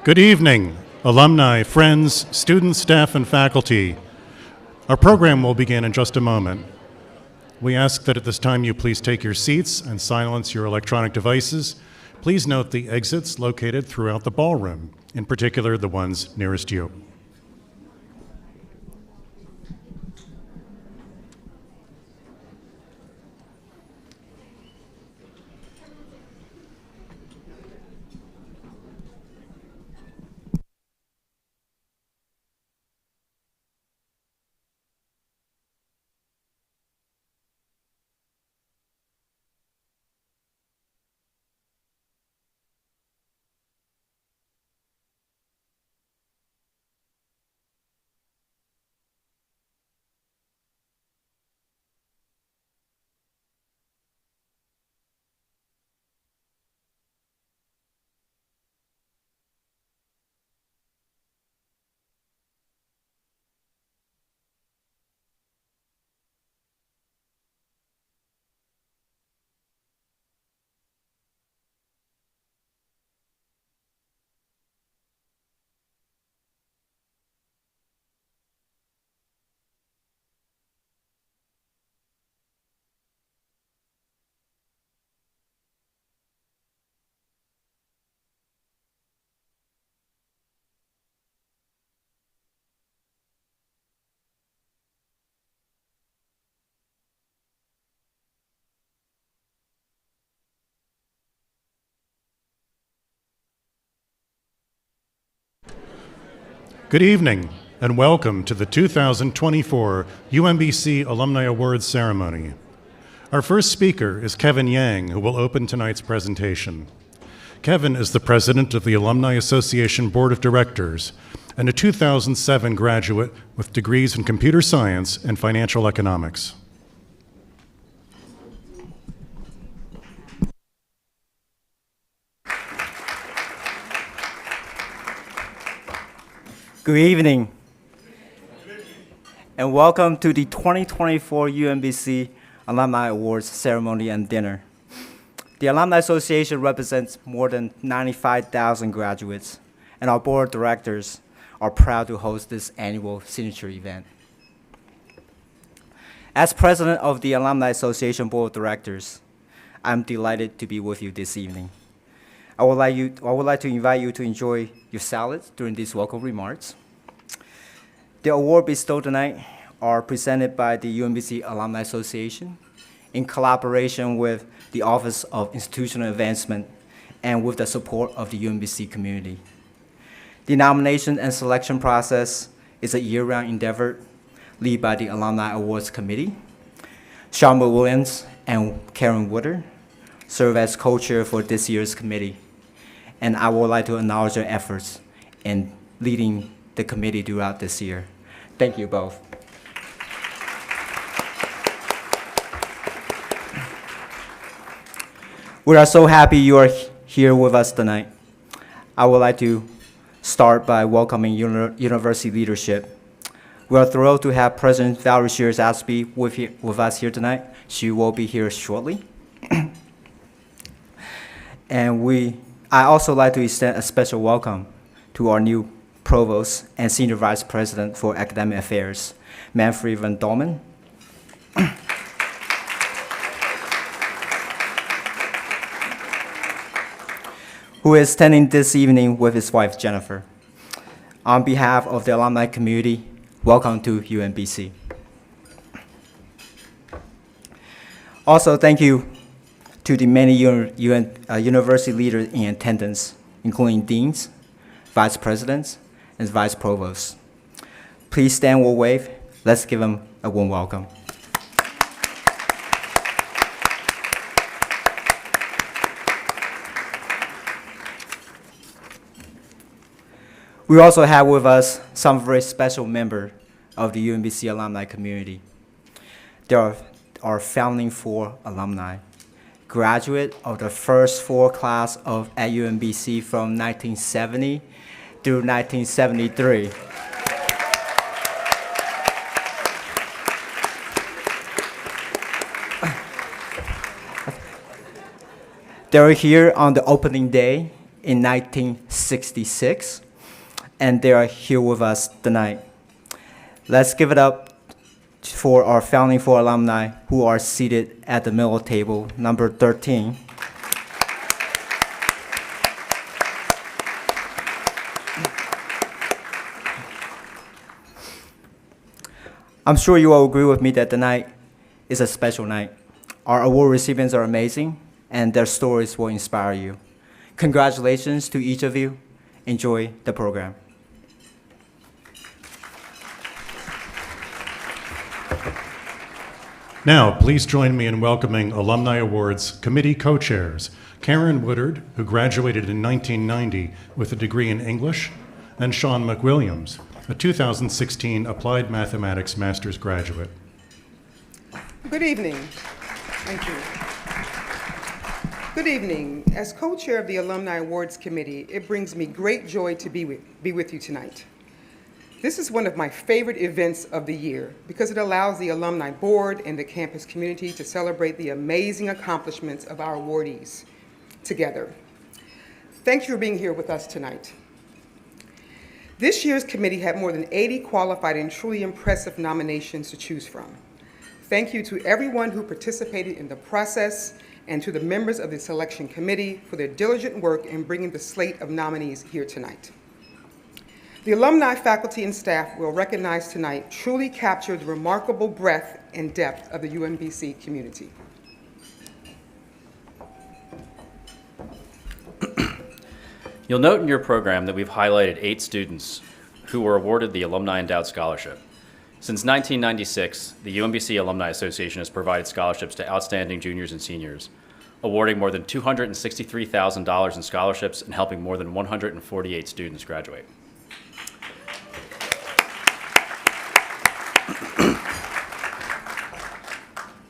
Good evening, alumni, friends, students, staff, and faculty. Our program will begin in just a moment. We ask that at this time you please take your seats and silence your electronic devices. Please note the exits located throughout the ballroom, in particular the ones nearest you. Good evening, and welcome to the 2024 UMBC Alumni Awards Ceremony. Our first speaker is Kevin Yang, who will open tonight's presentation. Kevin is the president of the Alumni Association Board of Directors and a 2007 graduate with degrees in computer science and financial economics. Good evening, and welcome to the 2024 UMBC Alumni Awards Ceremony and Dinner. The Alumni Association represents more than 95,000 graduates, and our board of directors are proud to host this annual signature event. As president of the Alumni Association Board of Directors, I'm delighted to be with you this evening. I would like to invite you to enjoy your salads during these welcome remarks. The award bestowed tonight are presented by the UMBC Alumni Association in collaboration with the Office of Institutional Advancement and with the support of the UMBC community. The nomination and selection process is a year-round endeavor led by the Alumni Awards Committee. Sean Williams and Karen Wooder serve as co-chair for this year's committee, and I would like to acknowledge their efforts in leading the committee throughout this year. Thank you both. We are so happy you are here with us tonight. I would like to start by welcoming university leadership. We are thrilled to have President Valerie Shears Aspie with us here tonight. She will be here shortly. And I also like to extend a special welcome to our new Provost and Senior Vice President for Academic Affairs, Manfred van Dolmen. Who is attending this evening with his wife, Jennifer. On behalf of the alumni community, welcome to UMBC. Also, thank you to the many university leaders in attendance, including deans, vice presidents, and vice provosts. Please stand or wave. Let's give them a warm welcome. We also have with us some very special members of the UMBC alumni community. There are our founding four alumni, graduate of the first four class at UMBC from 1970 through 1973. They were here on the opening day in 1966, and they are here with us tonight. Let's give it up for our Founding Four alumni who are seated at the middle table, number 13. I'm sure you all agree with me that tonight is a special night. Our award recipients are amazing, and their stories will inspire you. Congratulations to each of you. Enjoy the program. Now, please join me in welcoming Alumni Awards Committee co-chairs, Karen Woodard, who graduated in 1990 with a degree in English, and Sean McWilliams, a 2016 Applied Mathematics Master's graduate. Good evening. Thank you. Good evening. As co-chair of the Alumni Awards Committee, it brings me great joy to be with you tonight. This is one of my favorite events of the year because it allows the Alumni Board and the campus community to celebrate the amazing accomplishments of our awardees together. Thank you for being here with us tonight. This year's committee had more than 80 qualified and truly impressive nominations to choose from. Thank you to everyone who participated in the process and to the members of the selection committee for their diligent work in bringing the slate of nominees here tonight. The alumni, faculty, and staff we'll recognize tonight truly capture the remarkable breadth and depth of the UMBC community. You'll note in your program that we've highlighted 8 students who were awarded the Alumni Endowed Scholarship. Since 1996, the UMBC Alumni Association has provided scholarships to outstanding juniors and seniors, awarding more than $263,000 in scholarships and helping more than 148 students graduate.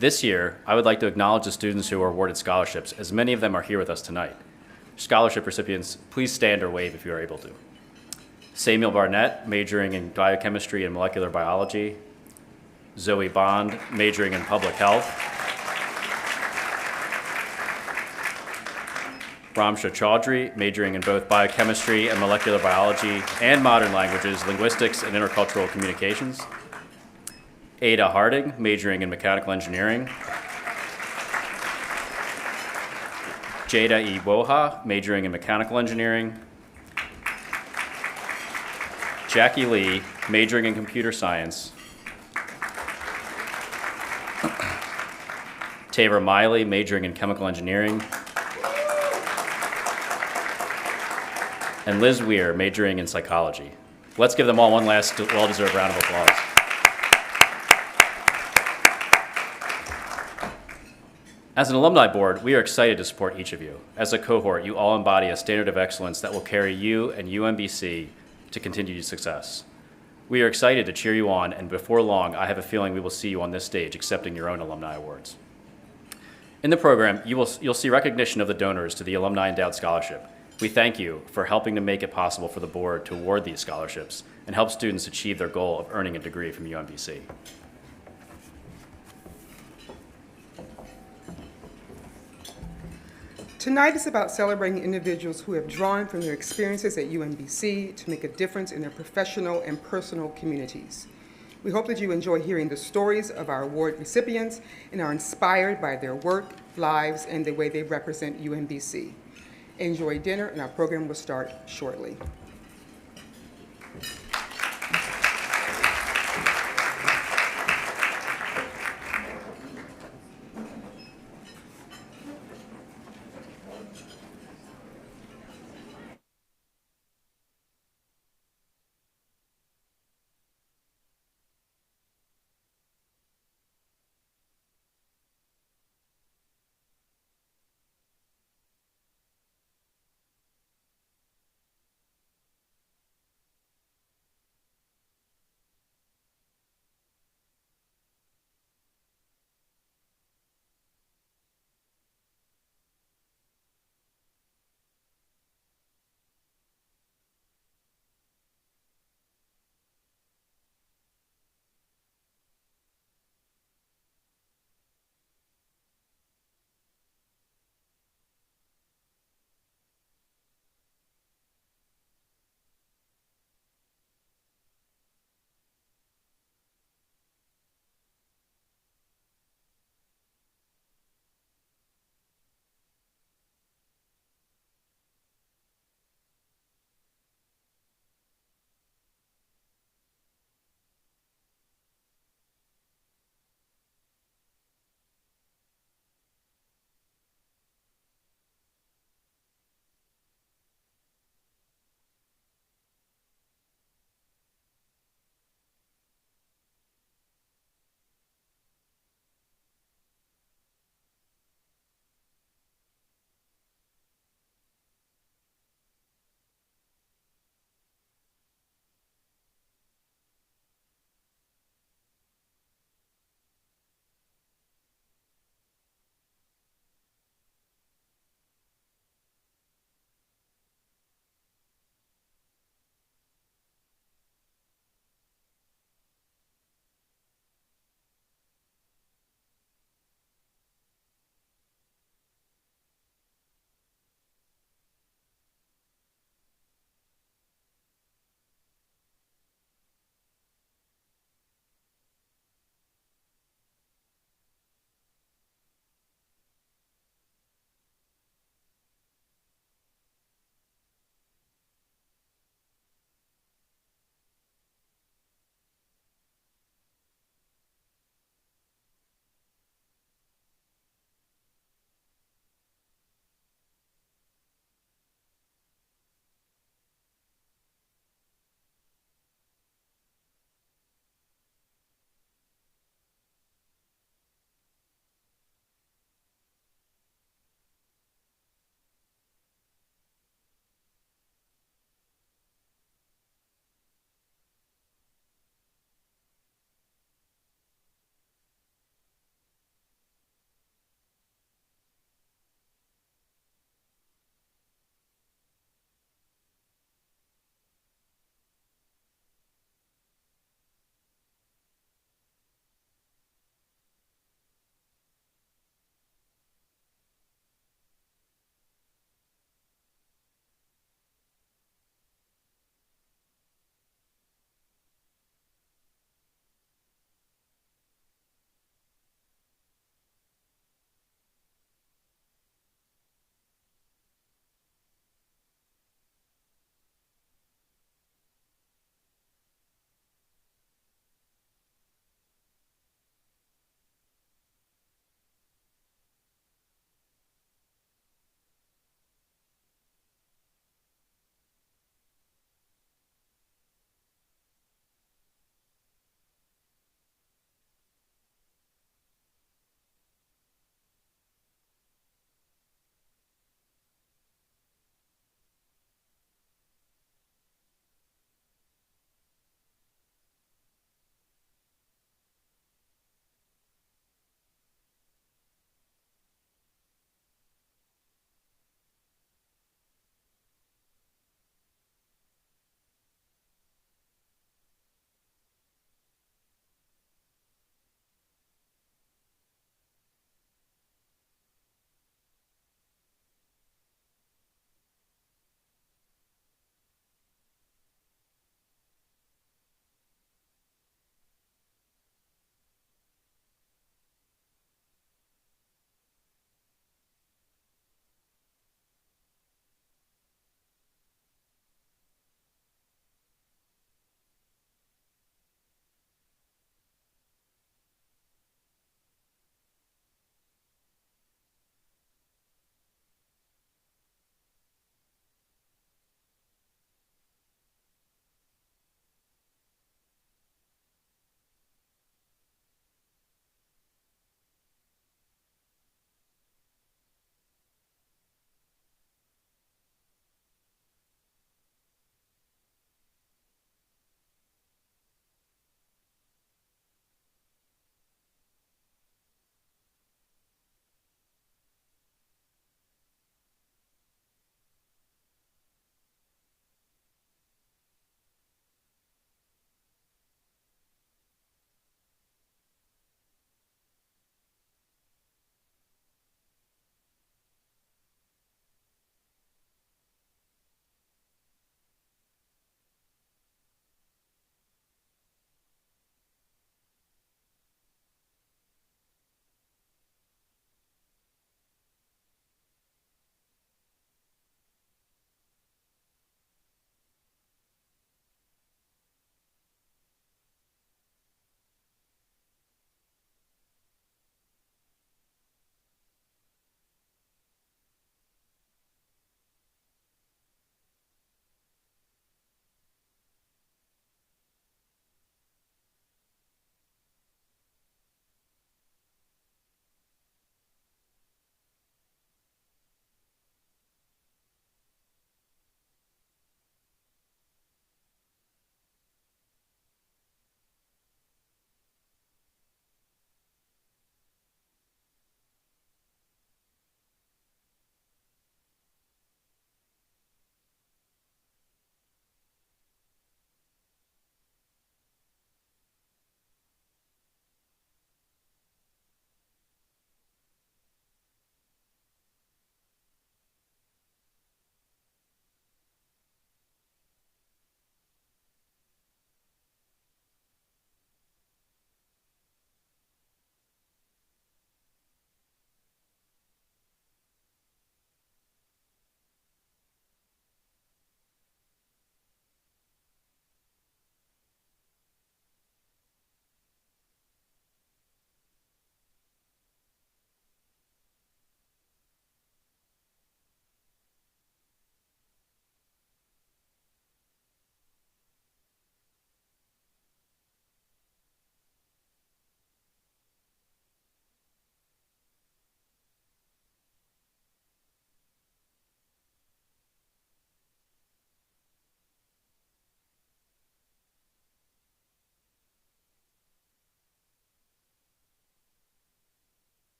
This year, I would like to acknowledge the students who were awarded scholarships, as many of them are here with us tonight. Scholarship recipients, please stand or wave if you are able to. Samuel Barnett, majoring in biochemistry and molecular biology. Zoe Bond, majoring in public health. Ramsha Chaudhry, majoring in both biochemistry and molecular biology and modern languages, linguistics, and intercultural communications. Ada Harding, majoring in mechanical engineering. Jada E. Woha, majoring in mechanical engineering. Jackie Lee, majoring in computer science. Tavra Miley, majoring in chemical engineering. And Liz Weir, majoring in psychology. Let's give them all one last well-deserved round of applause. As an alumni board, we are excited to support each of you. As a cohort, you all embody a standard of excellence that will carry you and UMBC to continued success. We are excited to cheer you on, and before long, I have a feeling we will see you on this stage accepting your own alumni awards. In the program, you'll see recognition of the donors to the Alumni Endowed Scholarship. We thank you for helping to make it possible for the board to award these scholarships and help students achieve their goal of earning a degree from UMBC. Tonight is about celebrating individuals who have drawn from their experiences at UMBC to make a difference in their professional and personal communities. We hope that you enjoy hearing the stories of our award recipients and are inspired by their work, lives, and the way they represent UMBC. Enjoy dinner, and our program will start shortly.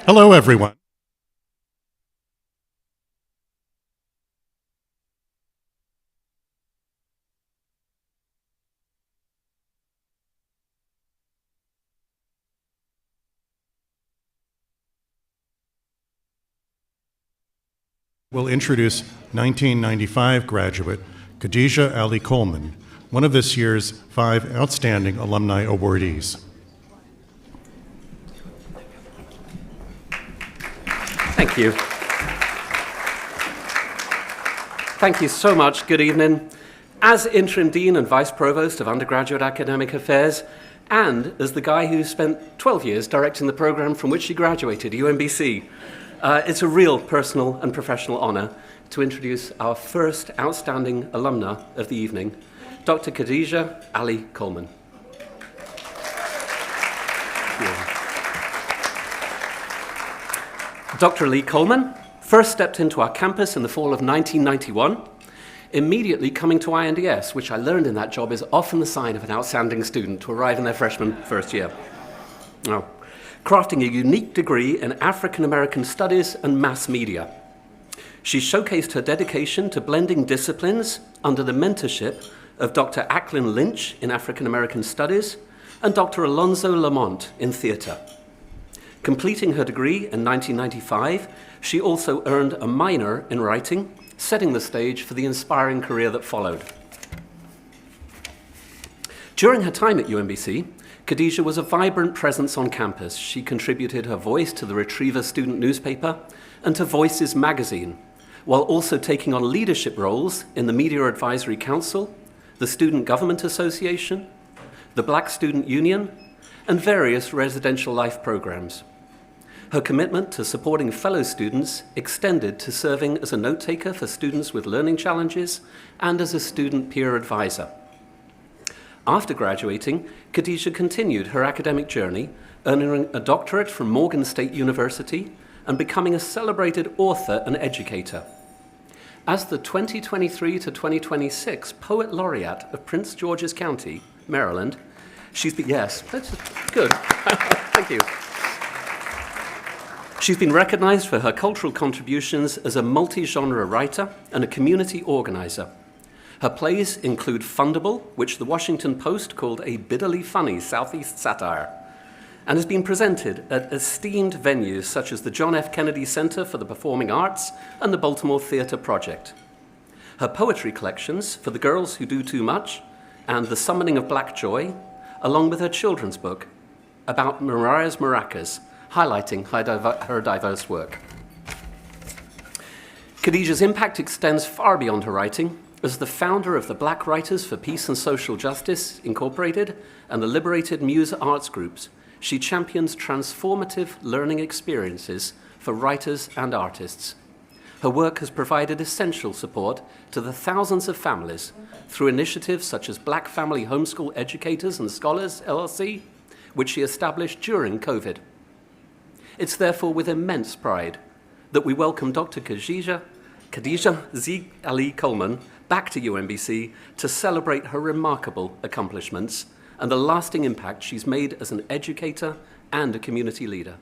Hello, everyone. We'll introduce 1995 graduate Khadija Ali Coleman, one of this year's 5 Outstanding Alumni awardees. Thank you. Thank you so much. Good evening. As Interim Dean and Vice Provost of Undergraduate Academic Affairs, and as the guy who spent 12 years directing the program from which she graduated, UMBC, it's a real personal and professional honor to introduce our first outstanding alumna of the evening, Dr. Khadija Ali Coleman. Dr. Ali Coleman first stepped into our campus in the fall of 1991, immediately coming to INDS, which I learned in that job is often the sign of an outstanding student to arrive in their freshman first year. Now, crafting a unique degree in African American Studies and Mass Media. She showcased her dedication to blending disciplines under the mentorship of Dr. Acklin Lynch in African American Studies and Dr. Alonzo Lamont in theater. Completing her degree in 1995, she also earned a minor in writing, setting the stage for the inspiring career that followed. During her time at UMBC, Khadija was a vibrant presence on campus. She contributed her voice to the Retriever student newspaper and to Voices magazine, while also taking on leadership roles in the Media Advisory Council, the Student Government Association, the Black Student Union, and various residential life programs. Her commitment to supporting fellow students extended to serving as a note-taker for students with learning challenges and as a student peer advisor. After graduating, Khadija continued her academic journey, earning a doctorate from Morgan State University and becoming a celebrated author and educator. As the 2023 to 2026 Poet Laureate of Prince George's County, Maryland, yes, that's good. Thank you. She's been recognized for her cultural contributions as a multi-genre writer and a community organizer. Her plays include Fundable, which the Washington Post called a bitterly funny Southeast satire, and has been presented at esteemed venues such as the John F. Kennedy Center for the Performing Arts and the Baltimore Theater Project. Her poetry collections, For the Girls Who Do Too Much and The Summoning of Black Joy, along with her children's book about Mariah's Maracas, highlighting her diverse work. Khadija's impact extends far beyond her writing. As the founder of the Black Writers for Peace and Social Justice, Incorporated, and the Liberated Muse Arts Groups, she champions transformative learning experiences for writers and artists. Her work has provided essential support to the thousands of families through initiatives such as Black Family Homeschool Educators and Scholars, LLC, which she established during COVID. It's therefore with immense pride that we welcome Dr. Khadija Z. Ali Coleman back to UMBC to celebrate her remarkable accomplishments and the lasting impact she's made as an educator and a community leader.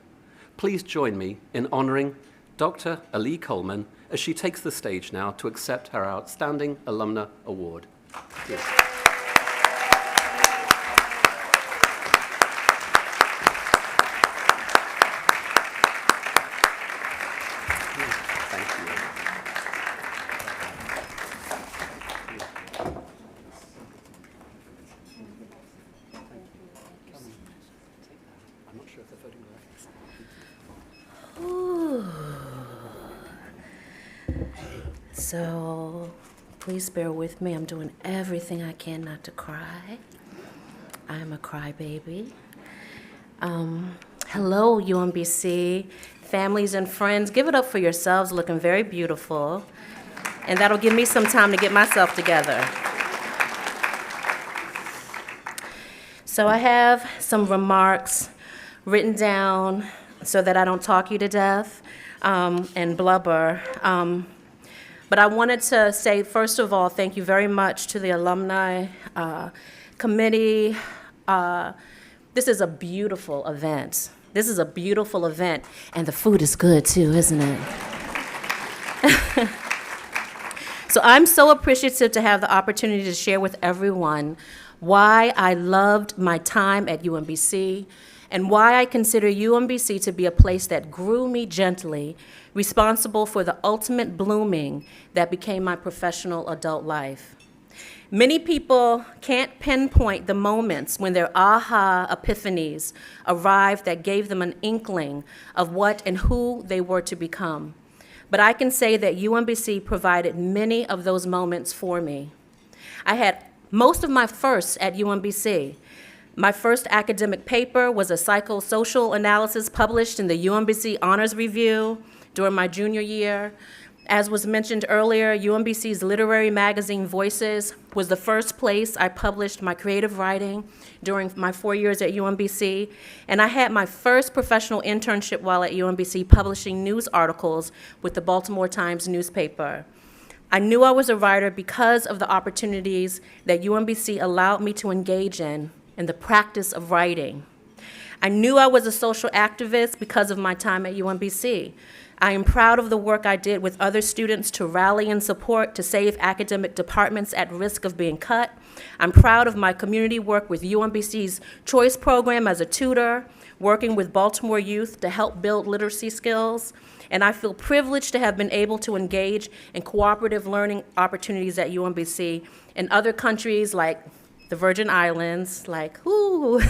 Please join me in honoring Dr. Ali Coleman as she takes the stage now to accept her Outstanding Alumna Award. Yes. So please bear with me. I'm doing everything I can not to cry. I am a crybaby. Hello, UMBC, families and friends. Give it up for yourselves, looking very beautiful. And that'll give me some time to get myself together. So I have some remarks written down so that I don't talk you to death and blubber. But I wanted to say, first of all, thank you very much to the Alumni Committee. This is a beautiful event. This is a beautiful event, and the food is good too, isn't it? So I'm so appreciative to have the opportunity to share with everyone why I loved my time at UMBC and why I consider UMBC to be a place that grew me gently, responsible for the ultimate blooming that became my professional adult life. Many people can't pinpoint the moments when their aha epiphanies arrived that gave them an inkling of what and who they were to become. But I can say that UMBC provided many of those moments for me. I had most of my firsts at UMBC. My first academic paper was a psychosocial analysis published in the UMBC Honors Review during my junior year. As was mentioned earlier, UMBC's literary magazine Voices was the first place I published my creative writing during my 4 years at UMBC, and I had my first professional internship while at UMBC publishing news articles with the Baltimore Times newspaper. I knew I was a writer because of the opportunities that UMBC allowed me to engage in the practice of writing. I knew I was a social activist because of my time at UMBC. I am proud of the work I did with other students to rally and support to save academic departments at risk of being cut. I'm proud of my community work with UMBC's Choice Program as a tutor, working with Baltimore youth to help build literacy skills. And I feel privileged to have been able to engage in cooperative learning opportunities at UMBC in other countries like the Virgin Islands, like, ooh,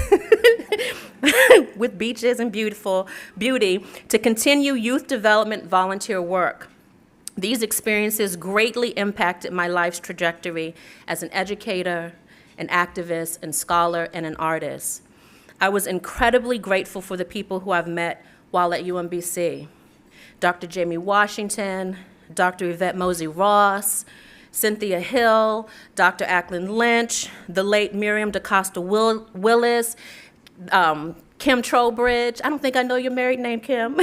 with beaches and beauty, to continue youth development volunteer work. These experiences greatly impacted my life's trajectory as an educator, an activist, and scholar, and an artist. I was incredibly grateful for the people who I've met while at UMBC. Dr. Jamie Washington, Dr. Yvette Mosey Ross, Cynthia Hill, Dr. Ackland Lynch, the late Miriam DaCosta Willis, Kim Trowbridge, I don't think I know your married name, Kim,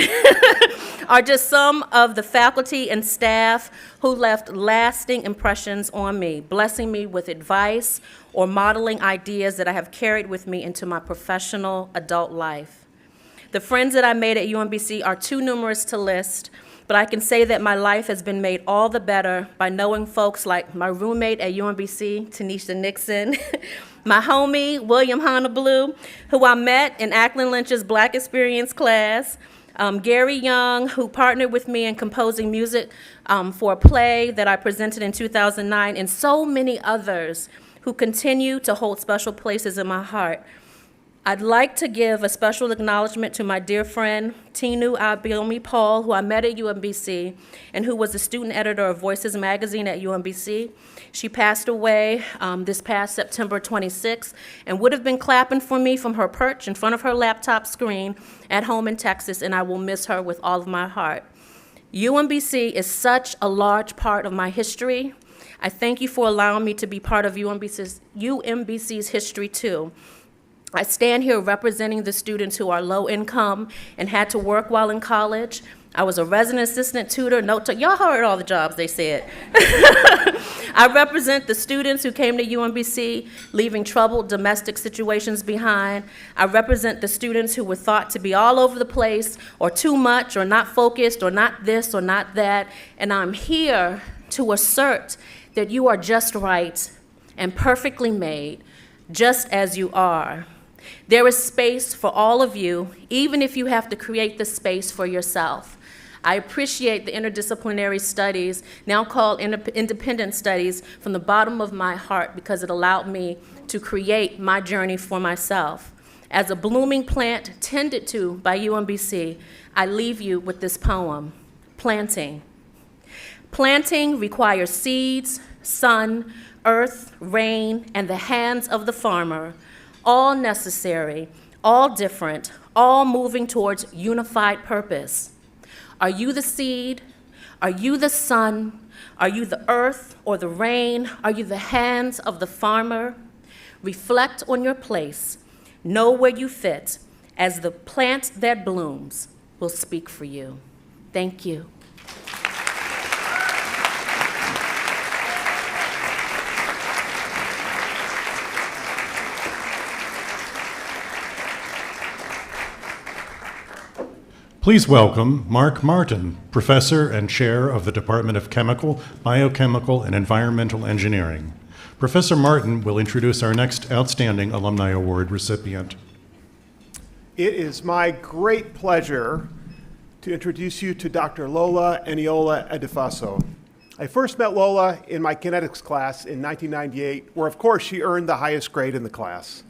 are just some of the faculty and staff who left lasting impressions on me, blessing me with advice or modeling ideas that I have carried with me into my professional adult life. The friends that I made at UMBC are too numerous to list, but I can say that my life has been made all the better by knowing folks like my roommate at UMBC, Tanisha Nixon, my homie, William Honolulu, who I met in Ackland Lynch's Black Experience class, Gary Young, who partnered with me in composing music for a play that I presented in 2009, and so many others who continue to hold special places in my heart. I'd like to give a special acknowledgement to my dear friend, Tinu Abiomi Paul, who I met at UMBC and who was the student editor of Voices magazine at UMBC. She passed away this past September 26th and would have been clapping for me from her perch in front of her laptop screen at home in Texas, and I will miss her with all of my heart. UMBC is such a large part of my history. I thank you for allowing me to be part of UMBC's history too. I stand here representing the students who are low income and had to work while in college. I was a resident assistant tutor, y'all heard all the jobs they said. I represent the students who came to UMBC leaving troubled domestic situations behind. I represent the students who were thought to be all over the place or too much or not focused or not this or not that. And I'm here to assert that you are just right and perfectly made, just as you are. There is space for all of you, even if you have to create the space for yourself. I appreciate the interdisciplinary studies, now called independent studies, from the bottom of my heart because it allowed me to create my journey for myself. As a blooming plant tended to by UMBC, I leave you with this poem, Planting. Planting requires seeds, sun, earth, rain, and the hands of the farmer, all necessary, all different, all moving towards unified purpose. Are you the seed? Are you the sun? Are you the earth or the rain? Are you the hands of the farmer? Reflect on your place. Know where you fit, as the plant that blooms will speak for you. Thank you. Please welcome Mark Martin, Professor and Chair of the Department of Chemical, Biochemical, and Environmental Engineering. Professor Martin will introduce our next Outstanding Alumni Award recipient. It is my great pleasure to introduce you to Dr. Lola Eniola Edifaso. I first met Lola in my kinetics class in 1998, where of course she earned the highest grade in the class.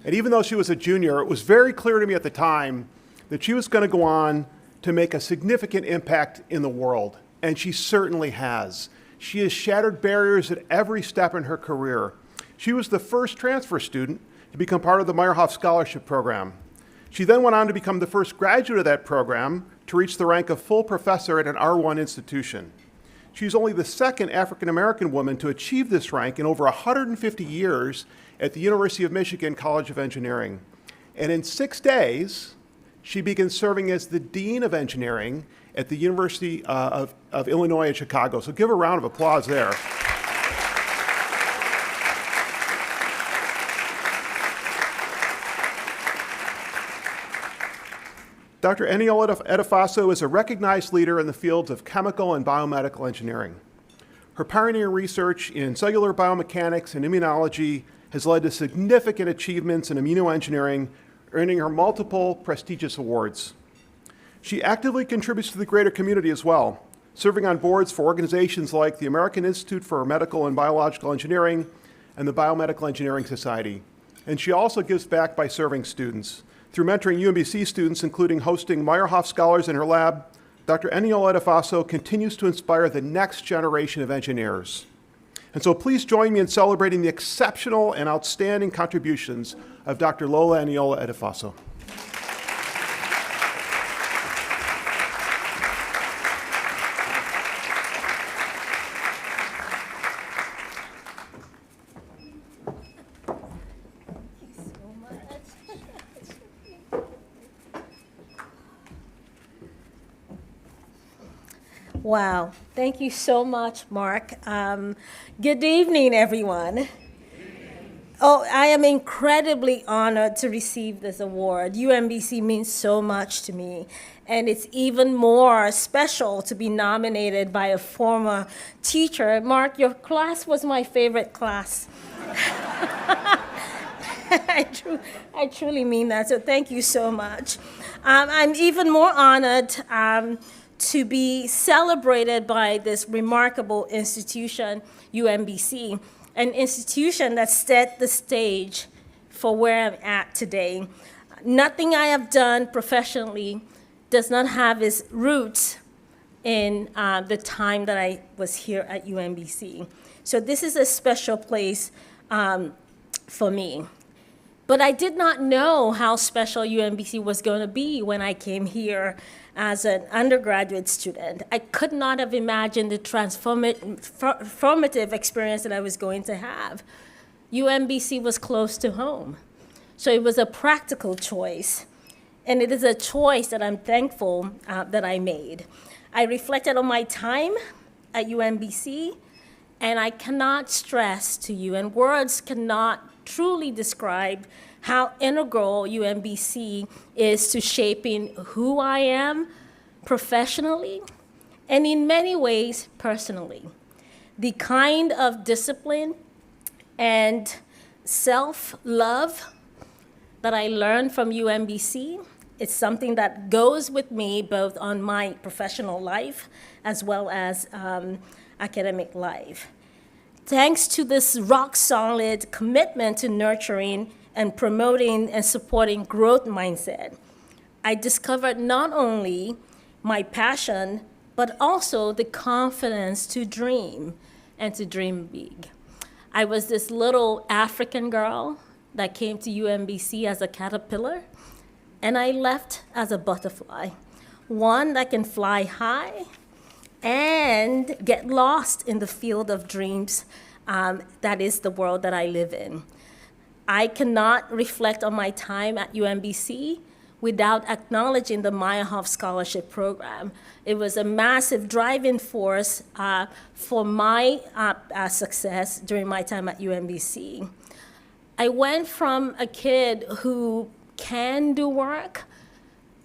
And even though she was a junior, it was very clear to me at the time that she was going to go on to make a significant impact in the world, and she certainly has. She has shattered barriers at every step in her career. She was the first transfer student to become part of the Meyerhoff Scholarship Program. She then went on to become the first graduate of that program to reach the rank of full professor at an R1 institution. She's only the second African-American woman to achieve this rank in over 150 years at the University of Michigan College of Engineering. And in 6 days, she begins serving as the Dean of Engineering at the University of Illinois at Chicago. So give her a round of applause there. Dr. Eniola Edifaso is a recognized leader in the fields of chemical and biomedical engineering. Her pioneering research in cellular biomechanics and immunology has led to significant achievements in immunoengineering, earning her multiple prestigious awards. She actively contributes to the greater community as well, serving on boards for organizations like the American Institute for Medical and Biological Engineering and the Biomedical Engineering Society. And she also gives back by serving students. Through mentoring UMBC students, including hosting Meyerhoff Scholars in her lab, Dr. Eniola Edifaso continues to inspire the next generation of engineers. And so please join me in celebrating the exceptional and outstanding contributions of Dr. Lola Eniola Edifaso. Wow, thank you so much, Mark. Good evening, everyone. Oh, I am incredibly honored to receive this award. UMBC means so much to me, and it's even more special to be nominated by a former teacher. Mark, your class was my favorite class. I truly mean that, so thank you so much. I'm even more honored to be celebrated by this remarkable institution, UMBC, an institution that set the stage for where I'm at today. Nothing I have done professionally does not have its roots in the time that I was here at UMBC. So this is a special place for me. But I did not know how special UMBC was going to be when I came here as an undergraduate student. I could not have imagined the transformative experience that I was going to have. UMBC was close to home. So it was a practical choice. And it is a choice that I'm thankful that I made. I reflected on my time at UMBC, and I cannot stress to you, and words cannot truly describe how integral UMBC is to shaping who I am professionally and in many ways personally. The kind of discipline and self-love that I learned from UMBC, it's something that goes with me both on my professional life as well as academic life. Thanks to this rock-solid commitment to nurturing and promoting and supporting growth mindset, I discovered not only my passion, but also the confidence to dream and to dream big. I was this little African girl that came to UMBC as a caterpillar, and I left as a butterfly, one that can fly high and get lost in the field of dreams that is the world that I live in. I cannot reflect on my time at UMBC without acknowledging the Meyerhoff Scholarship Program. It was a massive driving force for my success during my time at UMBC. I went from a kid who can do work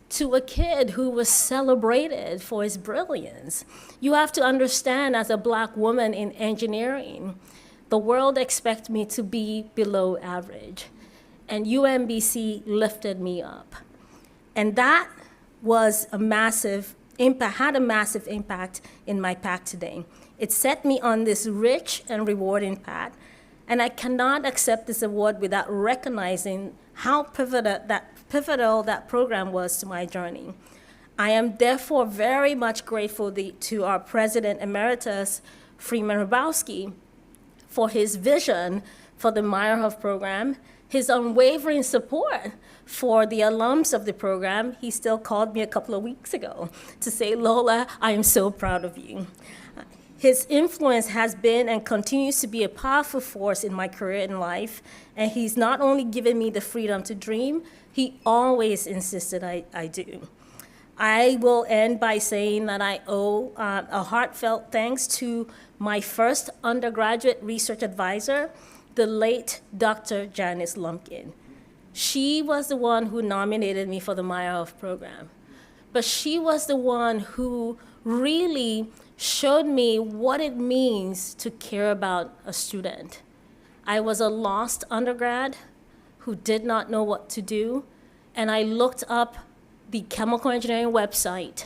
to a kid who was celebrated for his brilliance. You have to understand, as a Black woman in engineering, the world expects me to be below average. And UMBC lifted me up. And that was a massive impact, had a massive impact in my path today. It set me on this rich and rewarding path. And I cannot accept this award without recognizing how pivotal that program was to my journey. I am therefore very much grateful to our President Emeritus, Freeman Hrabowski, for his vision for the Meyerhoff program, his unwavering support for the alums of the program. He still called me a couple of weeks ago to say, Lola, I am so proud of you. His influence has been and continues to be a powerful force in my career and life, and he's not only given me the freedom to dream, he always insisted I do. I will end by saying that I owe a heartfelt thanks to my first undergraduate research advisor, the late Dr. Janice Lumpkin. She was the one who nominated me for the Meyerhoff program, but she was the one who really showed me what it means to care about a student. I was a lost undergrad who did not know what to do, and I looked up the chemical engineering website,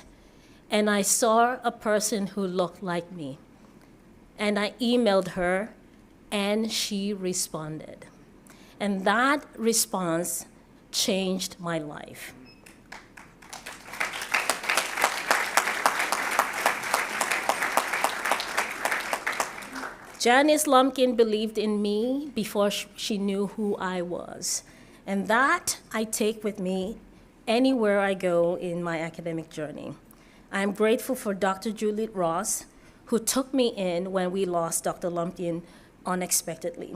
and I saw a person who looked like me. And I emailed her, and she responded. And that response changed my life. Janice Lumpkin believed in me before she knew who I was. And that I take with me anywhere I go in my academic journey. I'm grateful for Dr. Juliet Ross, who took me in when we lost Dr. Lumpkin unexpectedly.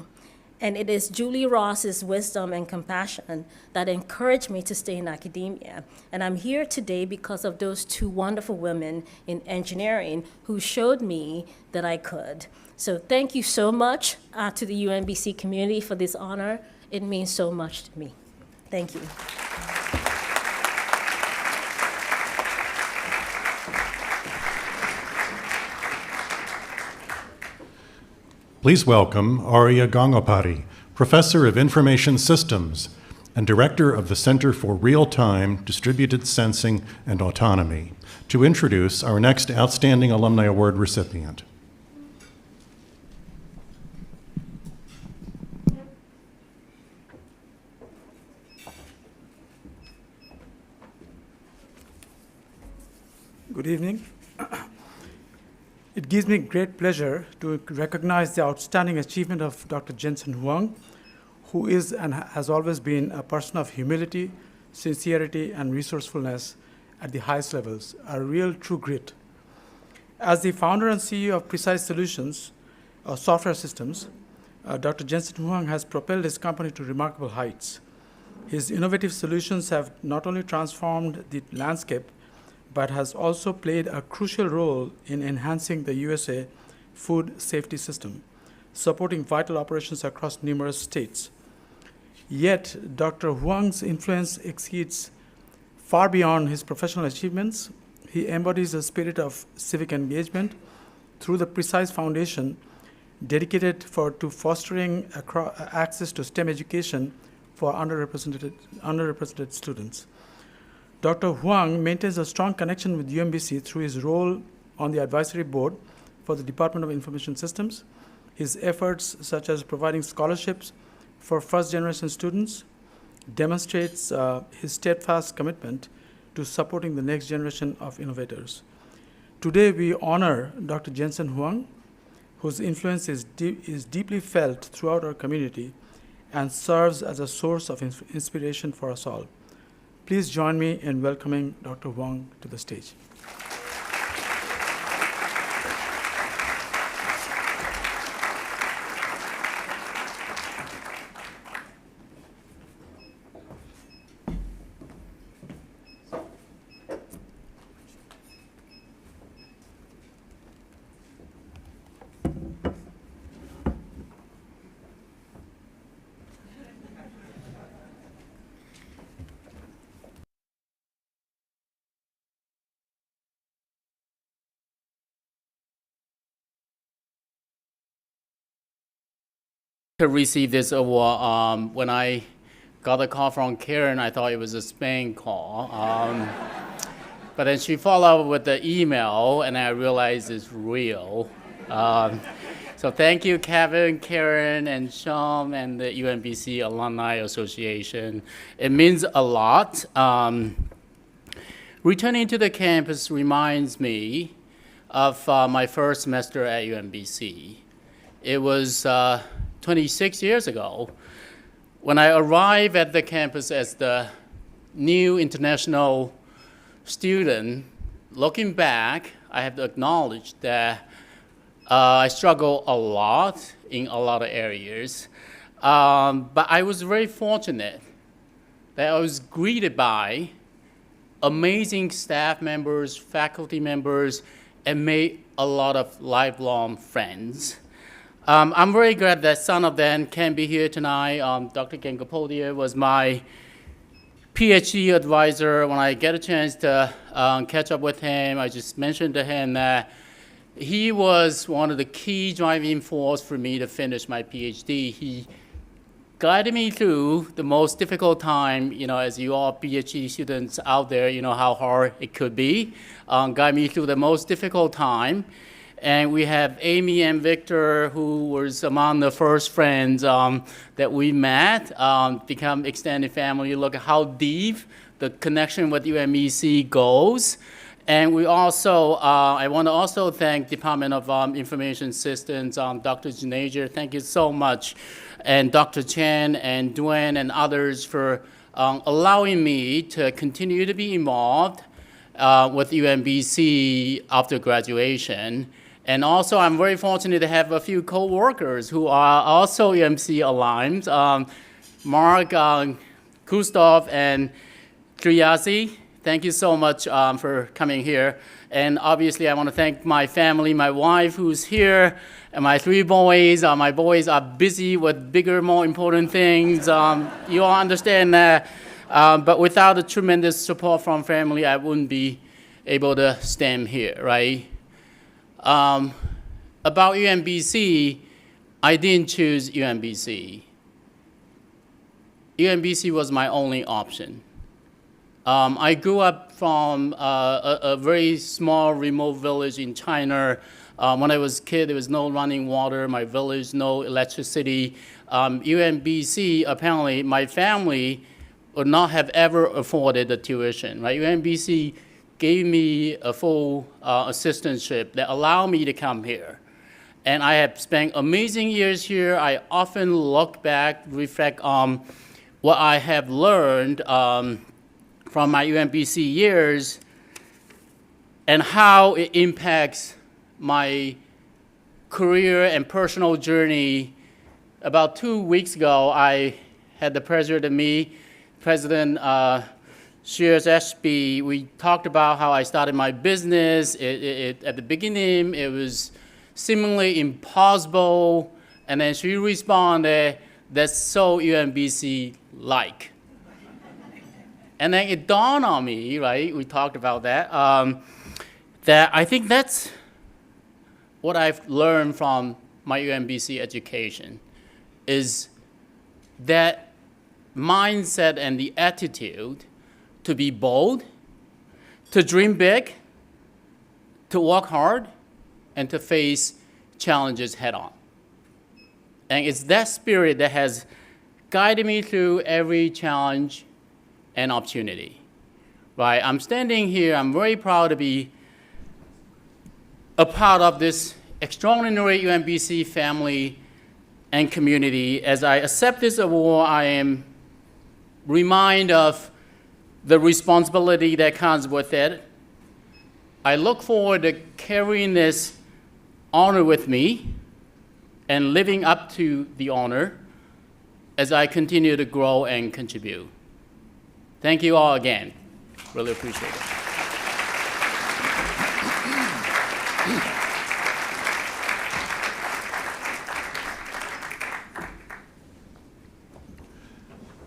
And it is Julie Ross's wisdom and compassion that encouraged me to stay in academia. And I'm here today because of those two wonderful women in engineering who showed me that I could. So thank you so much to the UMBC community for this honor. It means so much to me. Thank you. Please welcome Arya Gangapati, Professor of Information Systems and Director of the Center for Real-Time Distributed Sensing and Autonomy, to introduce our next Outstanding Alumni Award recipient. Good evening. It gives me great pleasure to recognize the outstanding achievement of Dr. Jensen Huang, who is and has always been a person of humility, sincerity, and resourcefulness at the highest levels, a real true grit. As the founder and CEO of Precise Solutions, software systems, Dr. Jensen Huang has propelled his company to remarkable heights. His innovative solutions have not only transformed the landscape, but has also played a crucial role in enhancing the USA food safety system, supporting vital operations across numerous states. Yet, Dr. Huang's influence exceeds far beyond his professional achievements. He embodies a spirit of civic engagement through the Precise Foundation, dedicated to fostering access to STEM education for underrepresented students. Dr. Huang maintains a strong connection with UMBC through his role on the advisory board for the Department of Information Systems. His efforts, such as providing scholarships for first-generation students, demonstrates his steadfast commitment to supporting the next generation of innovators. Today, we honor Dr. Jensen Huang, whose influence is deeply felt throughout our community and serves as a source of inspiration for us all. Please join me in welcoming Dr. Huang to the stage. To receive this award. When I got the call from Karen, I thought it was a spam call. But then she followed up with the email, and I realized it's real. So thank you, Kevin, Karen, and Sean, and the UMBC Alumni Association. It means a lot. Returning to the campus reminds me of my first semester at UMBC. It was 26 years ago when I arrived at the campus as the new international student. Looking back, I have to acknowledge that I struggled a lot in a lot of areas, but I was very fortunate that I was greeted by amazing staff members, faculty members, and made a lot of lifelong friends. I'm very glad that some of them can be here tonight. Dr. Gangapodia was my PhD advisor. When I get a chance to catch up with him, I just mentioned to him that he was one of the key driving force for me to finish my PhD. He guided me through the most difficult time, as you all PhD students out there, how hard it could be. Guided me through the most difficult time. And we have Amy and Victor, who was among the first friends that we met, become extended family. Look at how deep the connection with UMBC goes. And we also, I want to also thank Department of Information Systems, Dr. Janager, thank you so much, and Dr. Chen and Dwayne and others for allowing me to continue to be involved with UMBC after graduation. And also, I'm very fortunate to have a few co-workers who are also UMBC alums, Mark, Gustav, and Triasi. Thank you so much for coming here. And obviously, I want to thank my family, my wife who's here, and my 3 boys. My boys are busy with bigger, more important things. You all understand that. But without the tremendous support from family, I wouldn't be able to stand here, right? About UMBC, I didn't choose UMBC. UMBC was my only option. I grew up from a very small, remote village in China. When I was a kid, there was no running water, my village, no electricity. UMBC, apparently, my family would not have ever afforded the tuition, right? UMBC gave me a full assistantship that allowed me to come here. And I have spent amazing years here. I often look back, reflect on what I have learned from my UMBC years and how it impacts my career and personal journey. About 2 weeks ago, I had the pleasure to meet President Shears Ashby. We talked about how I started my business. At the beginning, it was seemingly impossible, and then she responded, "That's so UMBC-like." And then it dawned on me, right? We talked about that, that I think that's what I've learned from my UMBC education, is that mindset and the attitude to be bold, to dream big, to work hard, and to face challenges head on. And it's that spirit that has guided me through every challenge and opportunity, right? I'm standing here, I'm very proud to be a part of this extraordinary UMBC family and community. As I accept this award, I am reminded of the responsibility that comes with it. I look forward to carrying this honor with me and living up to the honor as I continue to grow and contribute. Thank you all again. Really appreciate it.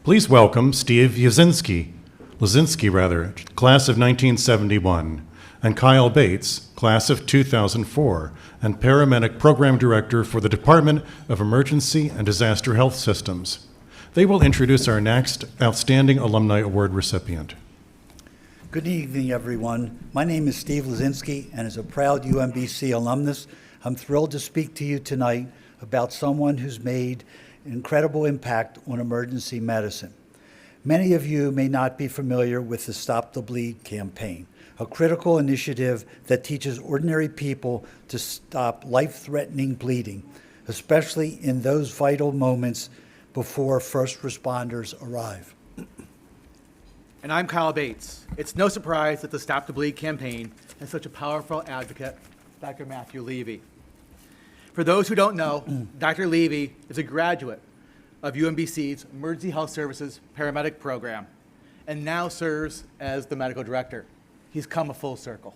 Please welcome Steve Lazinski, class of 1971. and Kyle Bates, class of 2004, and paramedic program director for the Department of Emergency and Disaster Health Systems. They will introduce our next Outstanding Alumni Award recipient. Good evening, everyone. My name is Steve Lazinski, and as a proud UMBC alumnus, I'm thrilled to speak to you tonight about someone who's made an incredible impact on emergency medicine. Many of you may not be familiar with the Stop the Bleed campaign, a critical initiative that teaches ordinary people to stop life-threatening bleeding, especially in those vital moments before first responders arrive. And I'm Kyle Bates. It's no surprise that the Stop the Bleed campaign has such a powerful advocate, Dr. Matthew Levy. For those who don't know, Dr. Levy is a graduate of UMBC's Emergency Health Services Paramedic Program and now serves as the medical director. He's come a full circle.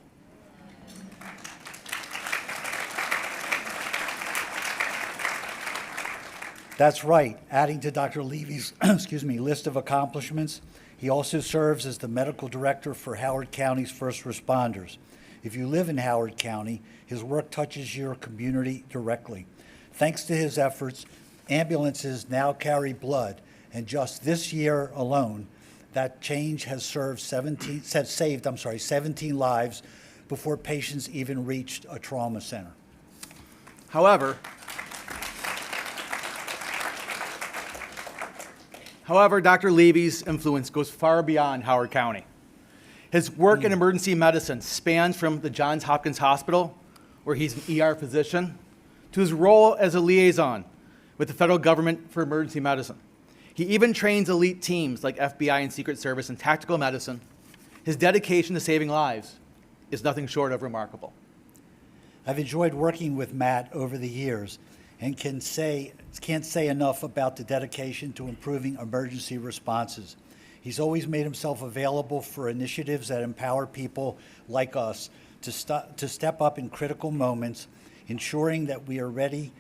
That's right. Adding to Dr. Levy's list of accomplishments, he also serves as the medical director for Howard County's first responders. If you live in Howard County, his work touches your community directly. Thanks to his efforts, ambulances now carry blood, and just this year alone, that change has saved 17 lives before patients even reached a trauma center. However, Dr. Levy's influence goes far beyond Howard County. His work in emergency medicine spans from the Johns Hopkins Hospital, where he's an ER physician, to his role as a liaison with the federal government for emergency medicine. He even trains elite teams like FBI and Secret Service in tactical medicine. His dedication to saving lives is nothing short of remarkable. I've enjoyed working with Matt over the years and can't say enough about the dedication to improving emergency responses. He's always made himself available for initiatives that empower people like us to step up in critical moments, ensuring that we are ready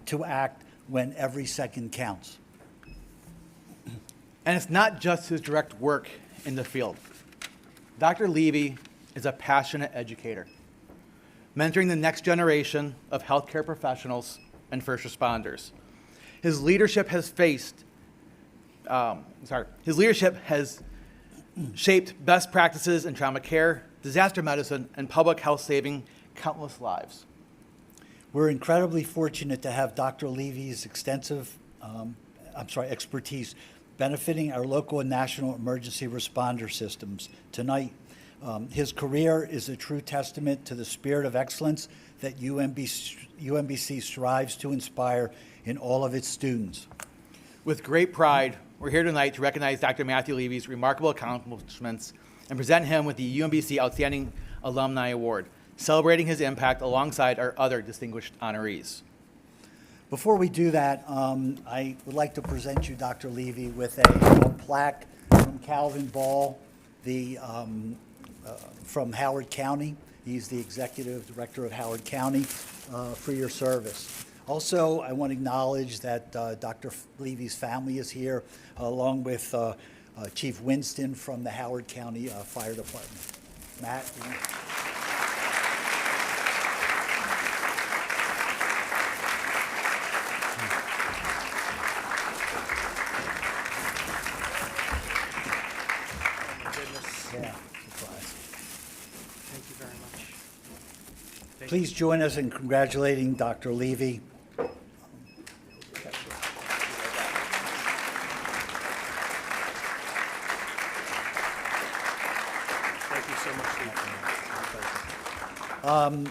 to act when every second counts. And it's not just his direct work in the field. Dr. Levy is a passionate educator, mentoring the next generation of healthcare professionals and first responders. His leadership has shaped best practices in trauma care, disaster medicine, and public health, saving countless lives. We're incredibly fortunate to have Dr. Levy's extensive expertise benefiting our local and national emergency responder systems tonight. His career is a true testament to the spirit of excellence that UMBC strives to inspire in all of its students. With great pride, we're here tonight to recognize Dr. Matthew Levy's remarkable accomplishments and present him with the UMBC Outstanding Alumni Award, celebrating his impact alongside our other distinguished honorees. Before we do that, I would like to present you, Dr. Levy, with a plaque from Calvin Ball, from Howard County. He's the executive director of Howard County, for your service. Also, I want to acknowledge that Dr. Levy's family is here, along with Chief Winston from the Howard County Fire Department. Matt? Please join us in congratulating Dr. Levy. Thank you so much, Steve.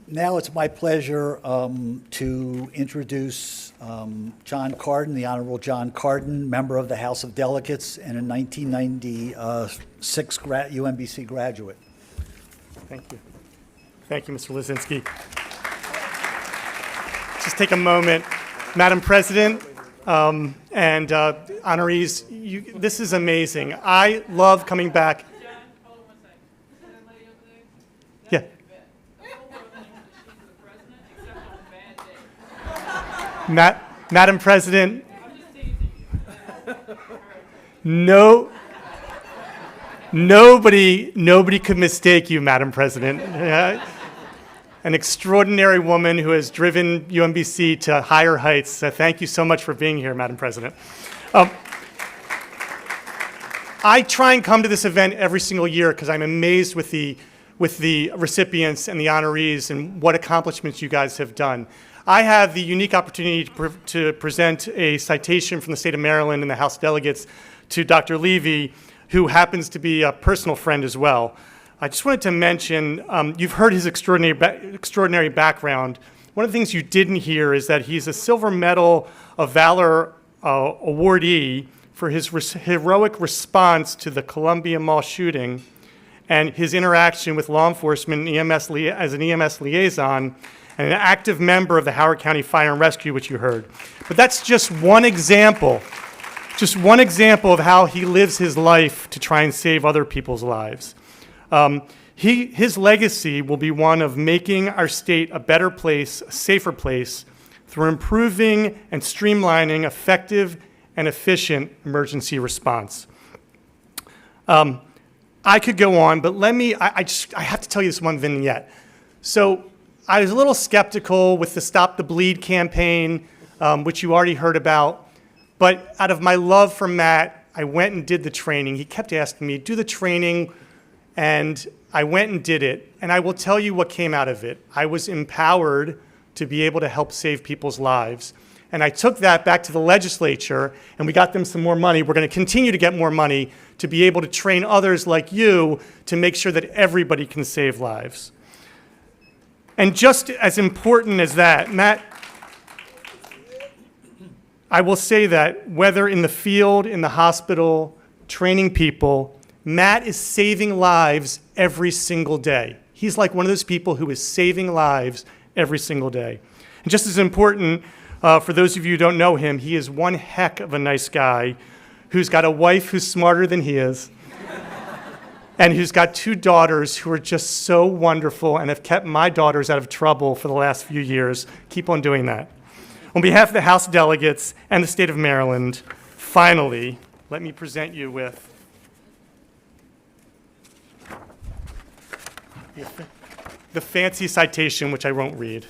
Now it's my pleasure to introduce John Carden, the Honorable John Carden, member of the House of Delegates and a 1996 UMBC graduate. Thank you. Thank you, Mr. Lazinski. Just take a moment. Madam President and honorees, this is amazing. I love coming back. Yeah. Madam President, no Nobody could mistake you, Madam President. An extraordinary woman who has driven UMBC to higher heights. So thank you so much for being here, Madam President. I try and come to this event every single year because I'm amazed with the recipients and the honorees and what accomplishments you guys have done. I have the unique opportunity to present a citation from the state of Maryland and the House delegates to Dr. Levy, who happens to be a personal friend as well. I just wanted to mention, you've heard his extraordinary background. One of the things you didn't hear is that he's a Silver Medal of Valor awardee for his heroic response to the Columbia Mall shooting and his interaction with law enforcement and as an EMS liaison and an active member of the Howard County Fire and Rescue, which you heard. But that's just one example of how he lives his life to try and save other people's lives. His legacy will be one of making our state a better place, a safer place, through improving and streamlining effective and efficient emergency response. I could go on, but I have to tell you this one vignette. So I was a little skeptical with the Stop the Bleed campaign, which you already heard about, but out of my love for Matt, I went and did the training. He kept asking me, do the training, and I went and did it, and I will tell you what came out of it. I was empowered to be able to help save people's lives. And I took that back to the legislature, and we got them some more money. We're going to continue to get more money to be able to train others like you to make sure that everybody can save lives. And just as important as that, Matt, I will say that whether in the field, in the hospital, training people, Matt is saving lives every single day. He's like one of those people who is saving lives every single day. And just as important, for those of you who don't know him, he is one heck of a nice guy who's got a wife who's smarter than he is and who's got two daughters who are just so wonderful and have kept my daughters out of trouble for the last few years. Keep on doing that. On behalf of the House delegates and the state of Maryland, finally, let me present you with the fancy citation, which I won't read.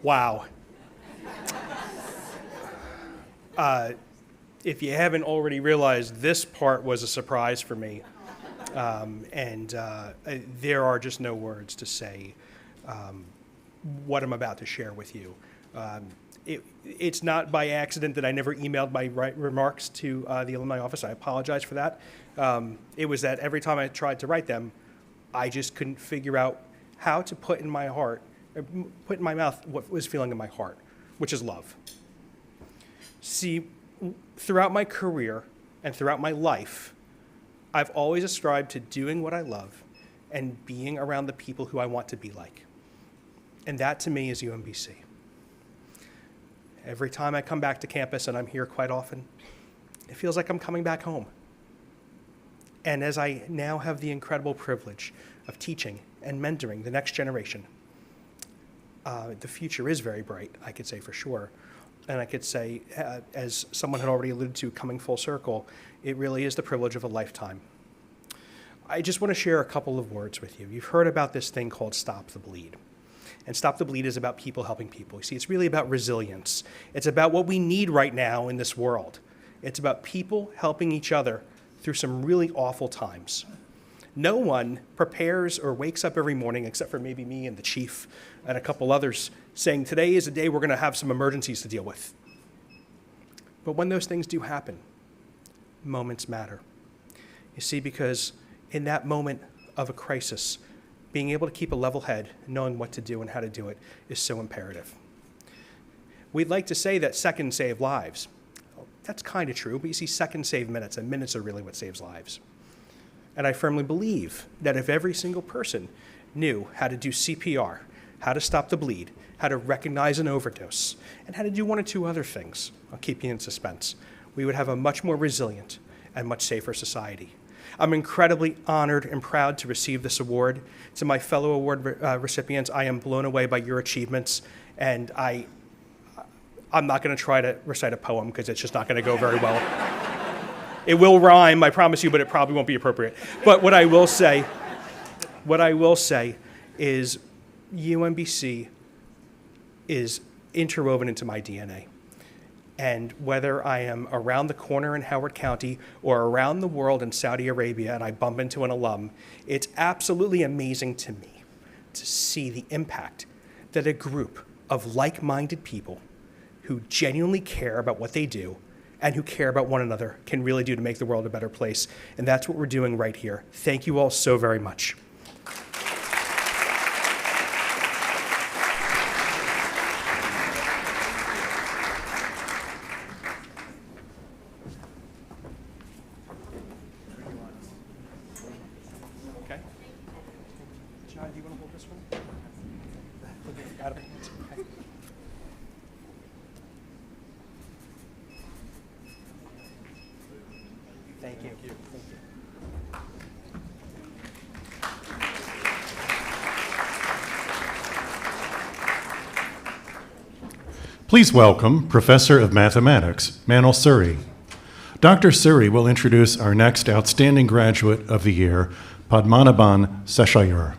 Wow. If you haven't already realized, this part was a surprise for me. There are just no words to say what I'm about to share with you. It's not by accident that I never emailed my remarks to the alumni office. I apologize for that. It was that every time I tried to write them, I just couldn't figure out how to put in my mouth what was feeling in my heart, which is love. See, throughout my career and throughout my life, I've always ascribed to doing what I love and being around the people who I want to be like. And that to me is UMBC. Every time I come back to campus, and I'm here quite often, it feels like I'm coming back home. And as I now have the incredible privilege of teaching and mentoring the next generation, the future is very bright, I could say for sure. And I could say, as someone had already alluded to, coming full circle, it really is the privilege of a lifetime. I just want to share a couple of words with you. You've heard about this thing called Stop the Bleed. And Stop the Bleed is about people helping people. You see, it's really about resilience. It's about what we need right now in this world. It's about people helping each other through some really awful times. No one prepares or wakes up every morning, except for maybe me and the chief and a couple others, saying today is a day we're going to have some emergencies to deal with. But when those things do happen, moments matter. You see, because in that moment of a crisis, being able to keep a level head, knowing what to do and how to do it is so imperative. We'd like to say that seconds save lives. That's kind of true, but you see, seconds save minutes, and minutes are really what saves lives. And I firmly believe that if every single person knew how to do CPR, how to stop the bleed, how to recognize an overdose, and how to do one or two other things, I'll keep you in suspense, we would have a much more resilient and much safer society. I'm incredibly honored and proud to receive this award. To my fellow award recipients, I am blown away by your achievements, and I'm not going to try to recite a poem because it's just not going to go very well. It will rhyme, I promise you, but it probably won't be appropriate. But what I will say is UMBC is interwoven into my DNA. And whether I am around the corner in Howard County or around the world in Saudi Arabia and I bump into an alum, it's absolutely amazing to me to see the impact that a group of like-minded people who genuinely care about what they do and who care about one another can really do to make the world a better place. And that's what we're doing right here. Thank you all so very much. Okay. John, do you want to hold this one? Out of my hands. Okay. Thank you. Thank you. Please welcome Professor of Mathematics, Manal Suri. Dr. Suri will introduce our next Outstanding Graduate of the Year, Padmanabhan Seshayur.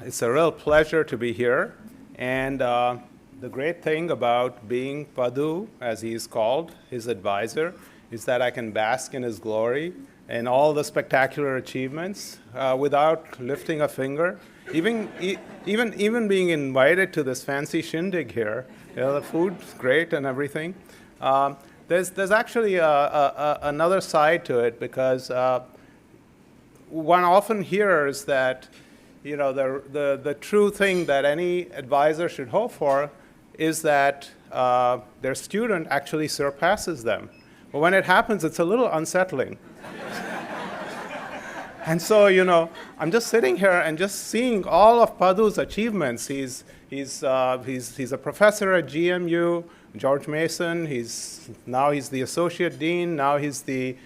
It's a real pleasure to be here, and the great thing about being Padu, as he is called, his advisor, is that I can bask in his glory and all the spectacular achievements without lifting a finger. Even being invited to this fancy shindig here, the food's great and everything. There's actually another side to it, because one often hears that the true thing that any advisor should hope for is that their student actually surpasses them. But when it happens, it's a little unsettling. And so, I'm just sitting here and just seeing all of Padu's achievements. He's a professor at GMU, George Mason. He's the associate dean. Now he's the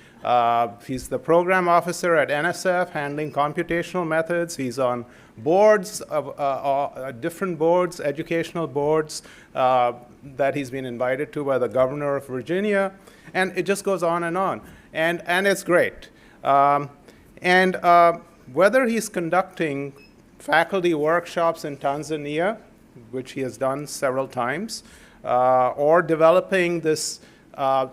program officer at NSF, handling computational methods. He's on boards, different boards, educational boards that he's been invited to by the governor of Virginia, and it just goes on, and it's great. Whether he's conducting faculty workshops in Tanzania, which he has done several times, or developing this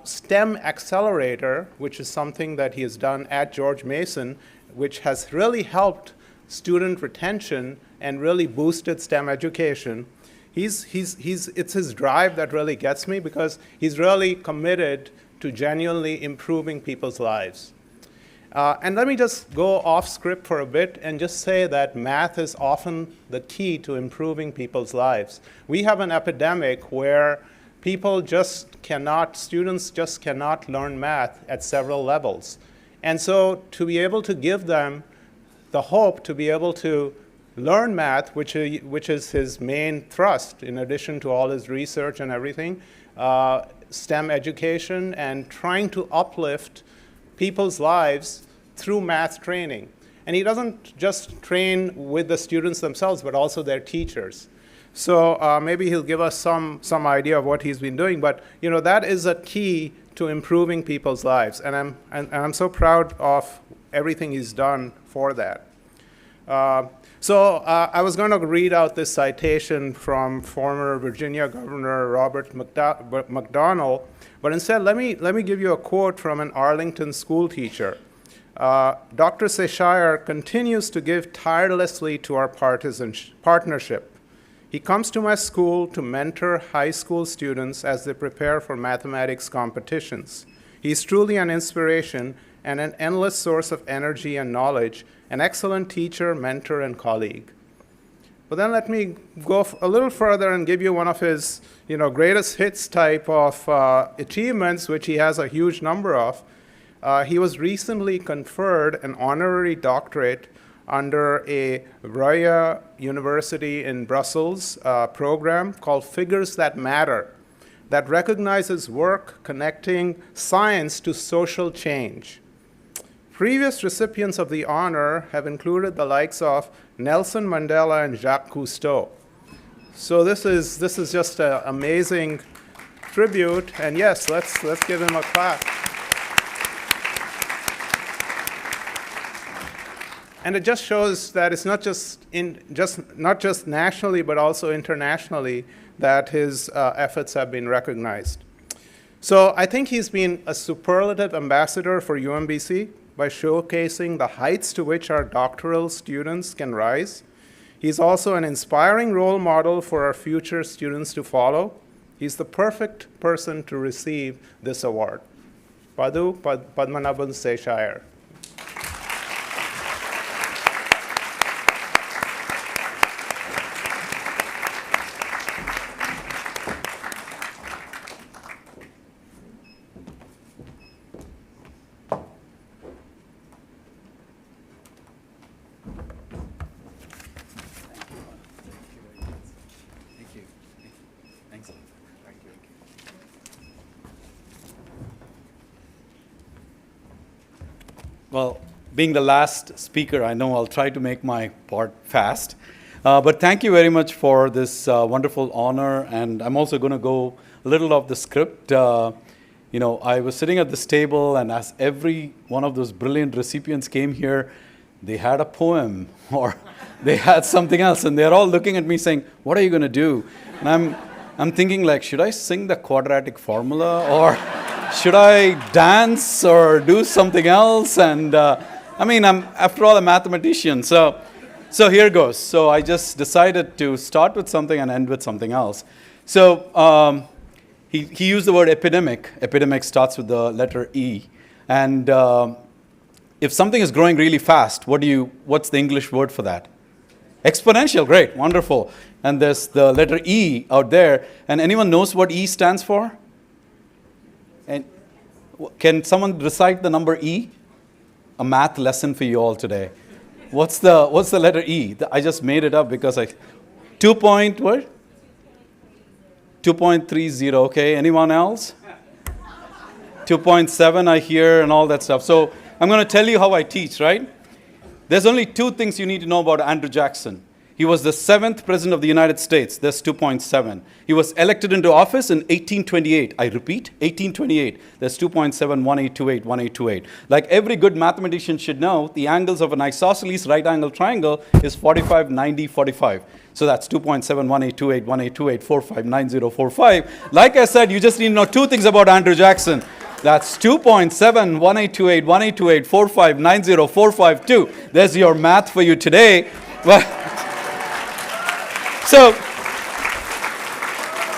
STEM accelerator, which is something that he has done at George Mason, which has really helped student retention and really boosted STEM education. It's his drive that really gets me, because he's really committed to genuinely improving people's lives. And let me just go off script for a bit and just say that math is often the key to improving people's lives. We have an epidemic where students just cannot learn math at several levels. And so to be able to give them the hope to be able to learn math, which is his main thrust, in addition to all his research and everything, STEM education, and trying to uplift people's lives through math training. And he doesn't just train with the students themselves, but also their teachers. So maybe he'll give us some idea of what he's been doing, but that is a key to improving people's lives, and I'm so proud of everything he's done for that. So I was going to read out this citation from former Virginia Governor Robert McDonnell, but instead let me give you a quote from an Arlington school teacher. Dr. Seshayur continues to give tirelessly to our partnership. He comes to my school to mentor high school students as they prepare for mathematics competitions. He's truly an inspiration and an endless source of energy and knowledge, an excellent teacher, mentor, and colleague. But then let me go a little further and give you one of his greatest hits type of achievements, which he has a huge number of. He was recently conferred an honorary doctorate under a Breuer University in Brussels program called Figures That Matter, that recognizes work connecting science to social change. Previous recipients of the honor have included the likes of Nelson Mandela and Jacques Cousteau. So this is just an amazing tribute, and yes, let's give him a clap. And it just shows that it's not just nationally, but also internationally, that his efforts have been recognized. So I think he's been a superlative ambassador for UMBC by showcasing the heights to which our doctoral students can rise. He's also an inspiring role model for our future students to follow. He's the perfect person to receive this award. Padhu Padmanabhan Seshayar. Well, being the last speaker, I know I'll try to make my part fast. But thank you very much for this wonderful honor. And I'm also going to go a little off the script. I was sitting at this table, and as every one of those brilliant recipients came here, they had a poem or they had something else. And they're all looking at me saying, what are you going to do? And I'm thinking, like, should I sing the quadratic formula, or should I dance or do something else? And I'm, after all, a mathematician. So here goes. So I just decided to start with something and end with something else. So he used the word epidemic. Epidemic starts with the letter E. And if something is growing really fast, what's the English word for that? Exponential. Great. Wonderful. And there's the letter E out there. And anyone knows what E stands for? And can someone recite the number E? A math lesson for you all today. What's the letter E? I just made it up because 2.30. Okay. Anyone else? 2.7 I hear and all that stuff. So I'm going to tell you how I teach, right? There's only two things you need to know about Andrew Jackson. He was the 7th president of the United States. There's 2.7. He was elected into office in 1828. I repeat, 1828. There's 2.7, 1828, 1828. Like every good mathematician should know, the angles of an isosceles right-angle triangle is 45, 90, 45. So that's 2.7, 1828, 1828, 45, 90, 45. Like I said, you just need to know two things about Andrew Jackson. That's 2.7, 1828, 1828, 45, 90, 452. There's your math for you today. Well, so,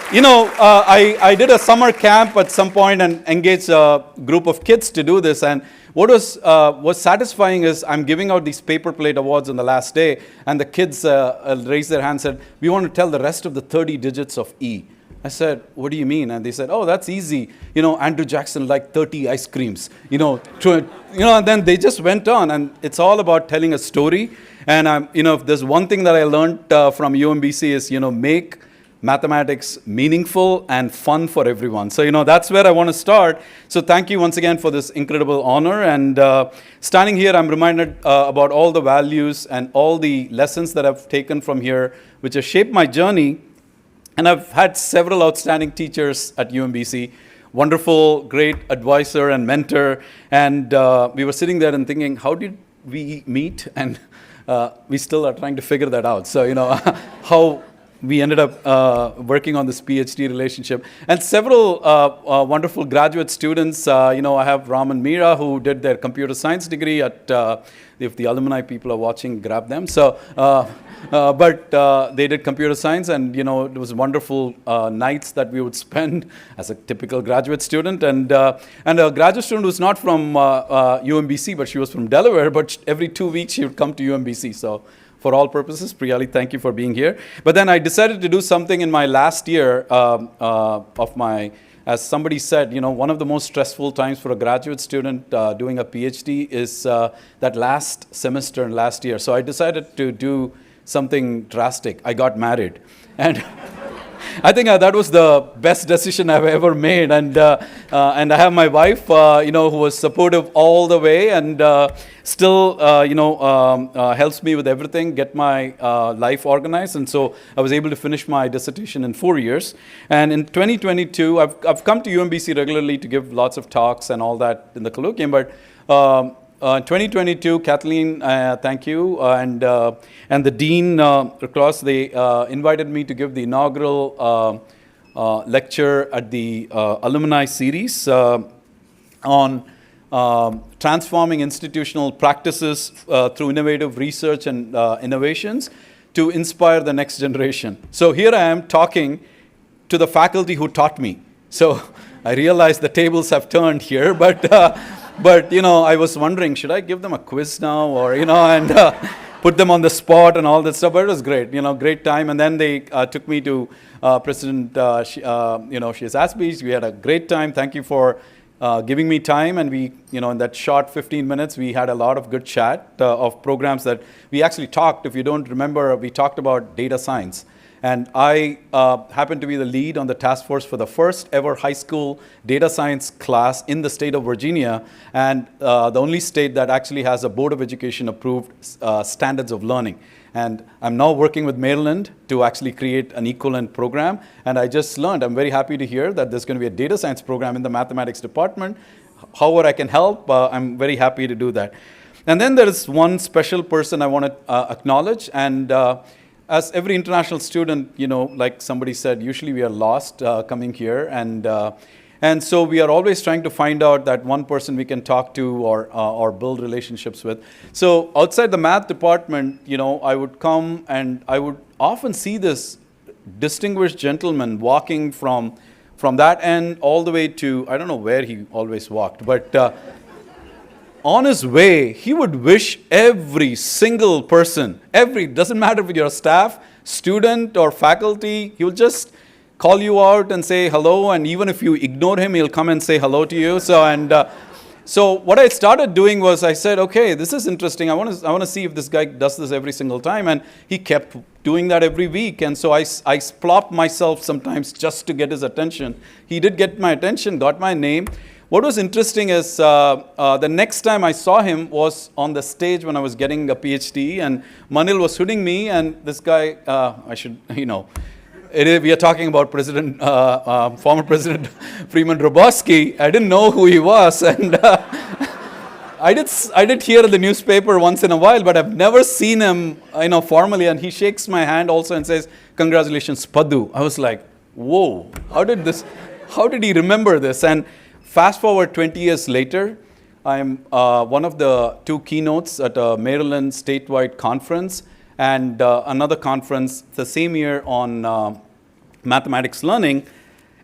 I did a summer camp at some point and engaged a group of kids to do this. And what was satisfying is I'm giving out these paper plate awards on the last day, and the kids raised their hand and said, we want to tell the rest of the 30 digits of E. I said, what do you mean? And they said, oh, that's easy. Andrew Jackson liked 30 ice creams. And then they just went on. And it's all about telling a story. And, if there's one thing that I learned from UMBC is, make mathematics meaningful and fun for everyone. So, that's where I want to start. So thank you once again for this incredible honor. And standing here, I'm reminded about all the values and all the lessons that I've taken from here, which have shaped my journey. And I've had several outstanding teachers at UMBC, wonderful, great advisor and mentor. And we were sitting there and thinking, how did we meet? And we still are trying to figure that out. So, how we ended up working on this PhD relationship. And several wonderful graduate students. I have Ram and Meera, who did their computer science degree at if the alumni people are watching, grab them. So, but they did computer science, and it was wonderful nights that we would spend as a typical graduate student. And a graduate student who's not from UMBC, but she was from Delaware. But every 2 weeks she would come to UMBC. So, for all purposes, Priyali, thank you for being here. But then I decided to do something in my last year of my. As somebody said, one of the most stressful times for a graduate student doing a PhD is that last semester and last year. So I decided to do something drastic. I got married. And I think that was the best decision I've ever made. And I have my wife, who was supportive all the way and still, helps me with everything, get my life organized. And so I was able to finish my dissertation in 4 years. And in 2022, I've come to UMBC regularly to give lots of talks and all that in the colloquium. But in 2022, Kathleen, thank you, and the Dean, Klaus, they invited me to give the inaugural lecture at the Alumni series on transforming institutional practices through innovative research and innovations to inspire the next generation. So here I am talking to the faculty who taught me. So I realize the tables have turned here, but I was wondering, should I give them a quiz now, or and put them on the spot and all that stuff? But it was great, great time. And then they took me to President Shiazatsby. We had a great time. Thank you for giving me time. And we, in that short 15 minutes, we had a lot of good chat of programs that we actually talked. If you don't remember, we talked about data science. And I happened to be the lead on the task force for the first ever high school data science class in the state of Virginia, and the only state that actually has a Board of Education approved standards of learning. And I'm now working with Maryland to actually create an equivalent program. And I just learned, I'm very happy to hear that there's going to be a data science program in the mathematics department. However I can help, I'm very happy to do that. And then there is one special person I want to acknowledge. And as every international student, like somebody said, usually we are lost coming here. And so we are always trying to find out that one person we can talk to or build relationships with. So outside the math department, I would come and I would often see this distinguished gentleman walking from that end all the way to, I don't know where he always walked, but on his way, he would wish every single person, doesn't matter if you're a staff, student, or faculty, he will just call you out and say hello, and even if you ignore him, he'll come and say hello to you. So what I started doing was I said, okay, this is interesting. I want to see if this guy does this every single time, and he kept doing that every week. And so I plopped myself sometimes just to get his attention. He did get my attention, got my name. What was interesting is the next time I saw him was on the stage when I was getting a PhD, and Manil was shooting me, and this guy, we are talking about former President Freeman Hrabowski. I didn't know who he was, and I did hear in the newspaper once in a while, but I've never seen him, formally. And he shakes my hand also and says, "Congratulations, Paddu." I was like, "Whoa! How did he remember this?" And fast forward 20 years later, I'm one of the 2 keynotes at a Maryland statewide conference and another conference the same year on mathematics learning.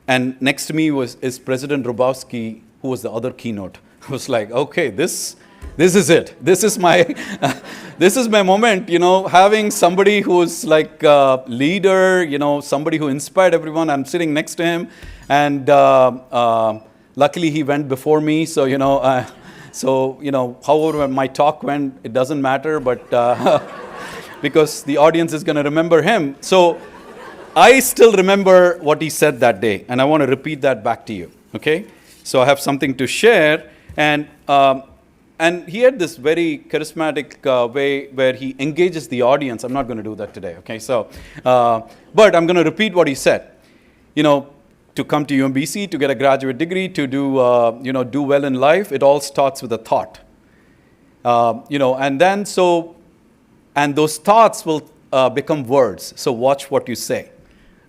And next to me is President Hrabowski, who was the other keynote. I was like, okay, this is it. This is my this is my moment. Having somebody who's like a leader, somebody who inspired everyone. I'm sitting next to him, and luckily he went before me. So however my talk went, it doesn't matter, but because the audience is going to remember him. So I still remember what he said that day, and I want to repeat that back to you. Okay, so I have something to share, and he had this very charismatic way where he engages the audience. I'm not going to do that today. Okay, so but I'm going to repeat what he said. To come to UMBC, to get a graduate degree, to do well in life, it all starts with a thought. And those thoughts will become words. So watch what you say,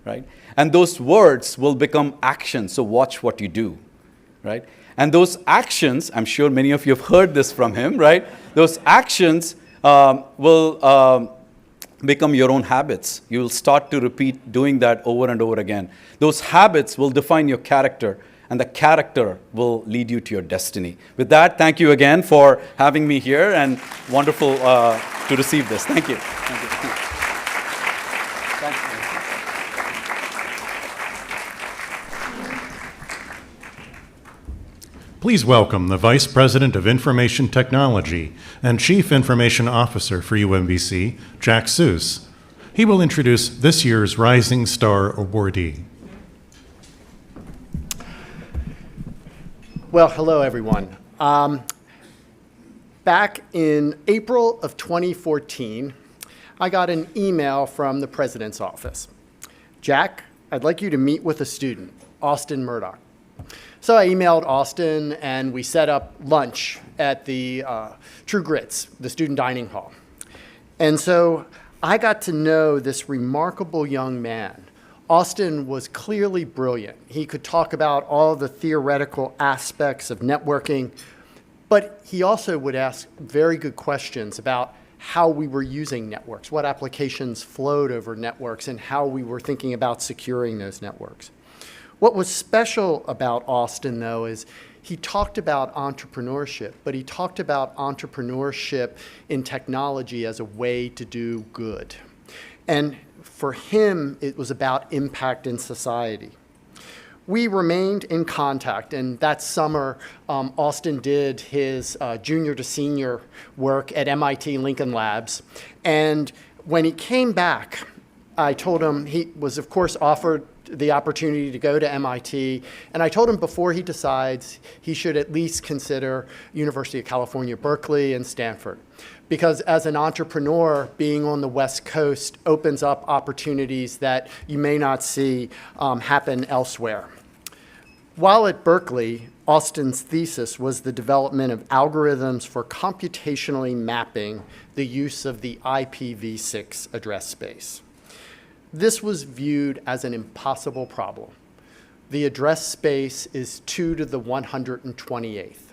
right? And those words will become action. So watch what you do, right? And those actions, I'm sure many of you have heard this from him, right? Those actions will become your own habits. You will start to repeat doing that over and over again. Those habits will define your character, and the character will lead you to your destiny. With that, thank you again for having me here, and wonderful to receive this. Thank you. Thank you. Thank you. Please welcome the Vice President of Information Technology and Chief Information Officer for UMBC, Jack Seuss. He will introduce this year's Rising Star awardee. Well, hello, everyone. Back in April of 2014, I got an email from the President's office. Jack, I'd like you to meet with a student, Austin Murdoch. So I emailed Austin, and we set up lunch at the True Grits, the student dining hall. And so I got to know this remarkable young man. Austin was clearly brilliant. He could talk about all the theoretical aspects of networking, but he also would ask very good questions about how we were using networks, what applications flowed over networks, and how we were thinking about securing those networks. What was special about Austin, though, is he talked about entrepreneurship, but he talked about entrepreneurship in technology as a way to do good. And for him, it was about impact in society. We remained in contact, and that summer, Austin did his junior to senior work at MIT Lincoln Labs. And when he came back, I told him he was, of course, offered the opportunity to go to MIT, and I told him before he decides, he should at least consider University of California, Berkeley, and Stanford. Because as an entrepreneur, being on the West Coast opens up opportunities that you may not see happen elsewhere. While at Berkeley, Austin's thesis was the development of algorithms for computationally mapping the use of the IPv6 address space. This was viewed as an impossible problem. The address space is 2 to the 128th.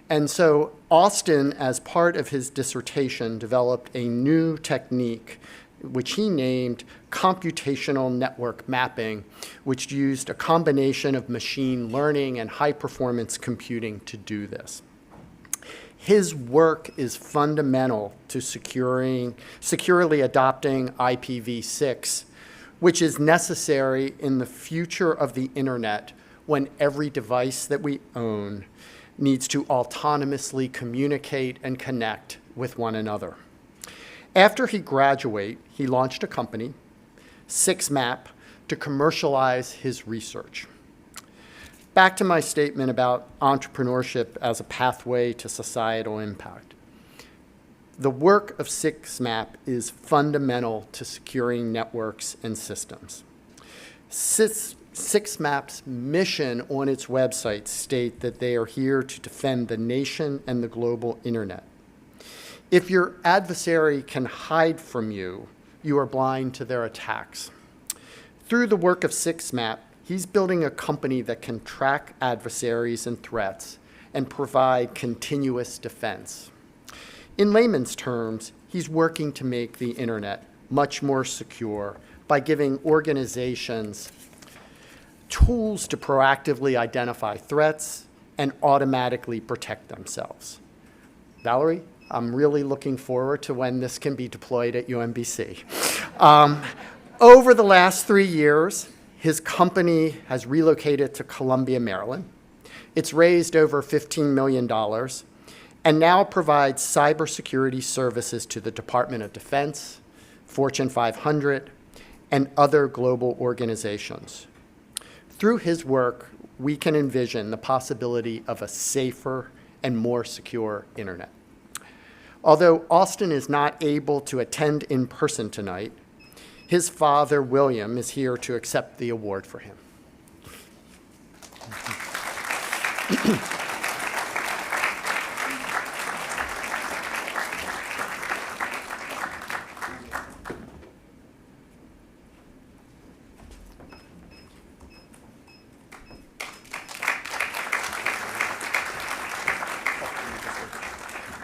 And so Austin, as part of his dissertation, developed a new technique, which he named computational network mapping, which used a combination of machine learning and high-performance computing to do this. His work is fundamental to securely adopting IPv6, which is necessary in the future of the internet when every device that we own needs to autonomously communicate and connect with one another. After he graduated, he launched a company, 6map, to commercialize his research. Back to my statement about entrepreneurship as a pathway to societal impact. The work of 6map is fundamental to securing networks and systems. 6map's mission on its website state that they are here to defend the nation and the global internet. If your adversary can hide from you, you are blind to their attacks. Through the work of 6map, he's building a company that can track adversaries and threats and provide continuous defense. In layman's terms, he's working to make the internet much more secure by giving organizations tools to proactively identify threats and automatically protect themselves. Valerie, I'm really looking forward to when this can be deployed at UMBC. Over the last 3 years, his company has relocated to Columbia, Maryland. It's raised over $15 million and now provides cybersecurity services to the Department of Defense, Fortune 500, and other global organizations. Through his work, we can envision the possibility of a safer and more secure internet. Although Austin is not able to attend in person tonight, his father, William, is here to accept the award for him.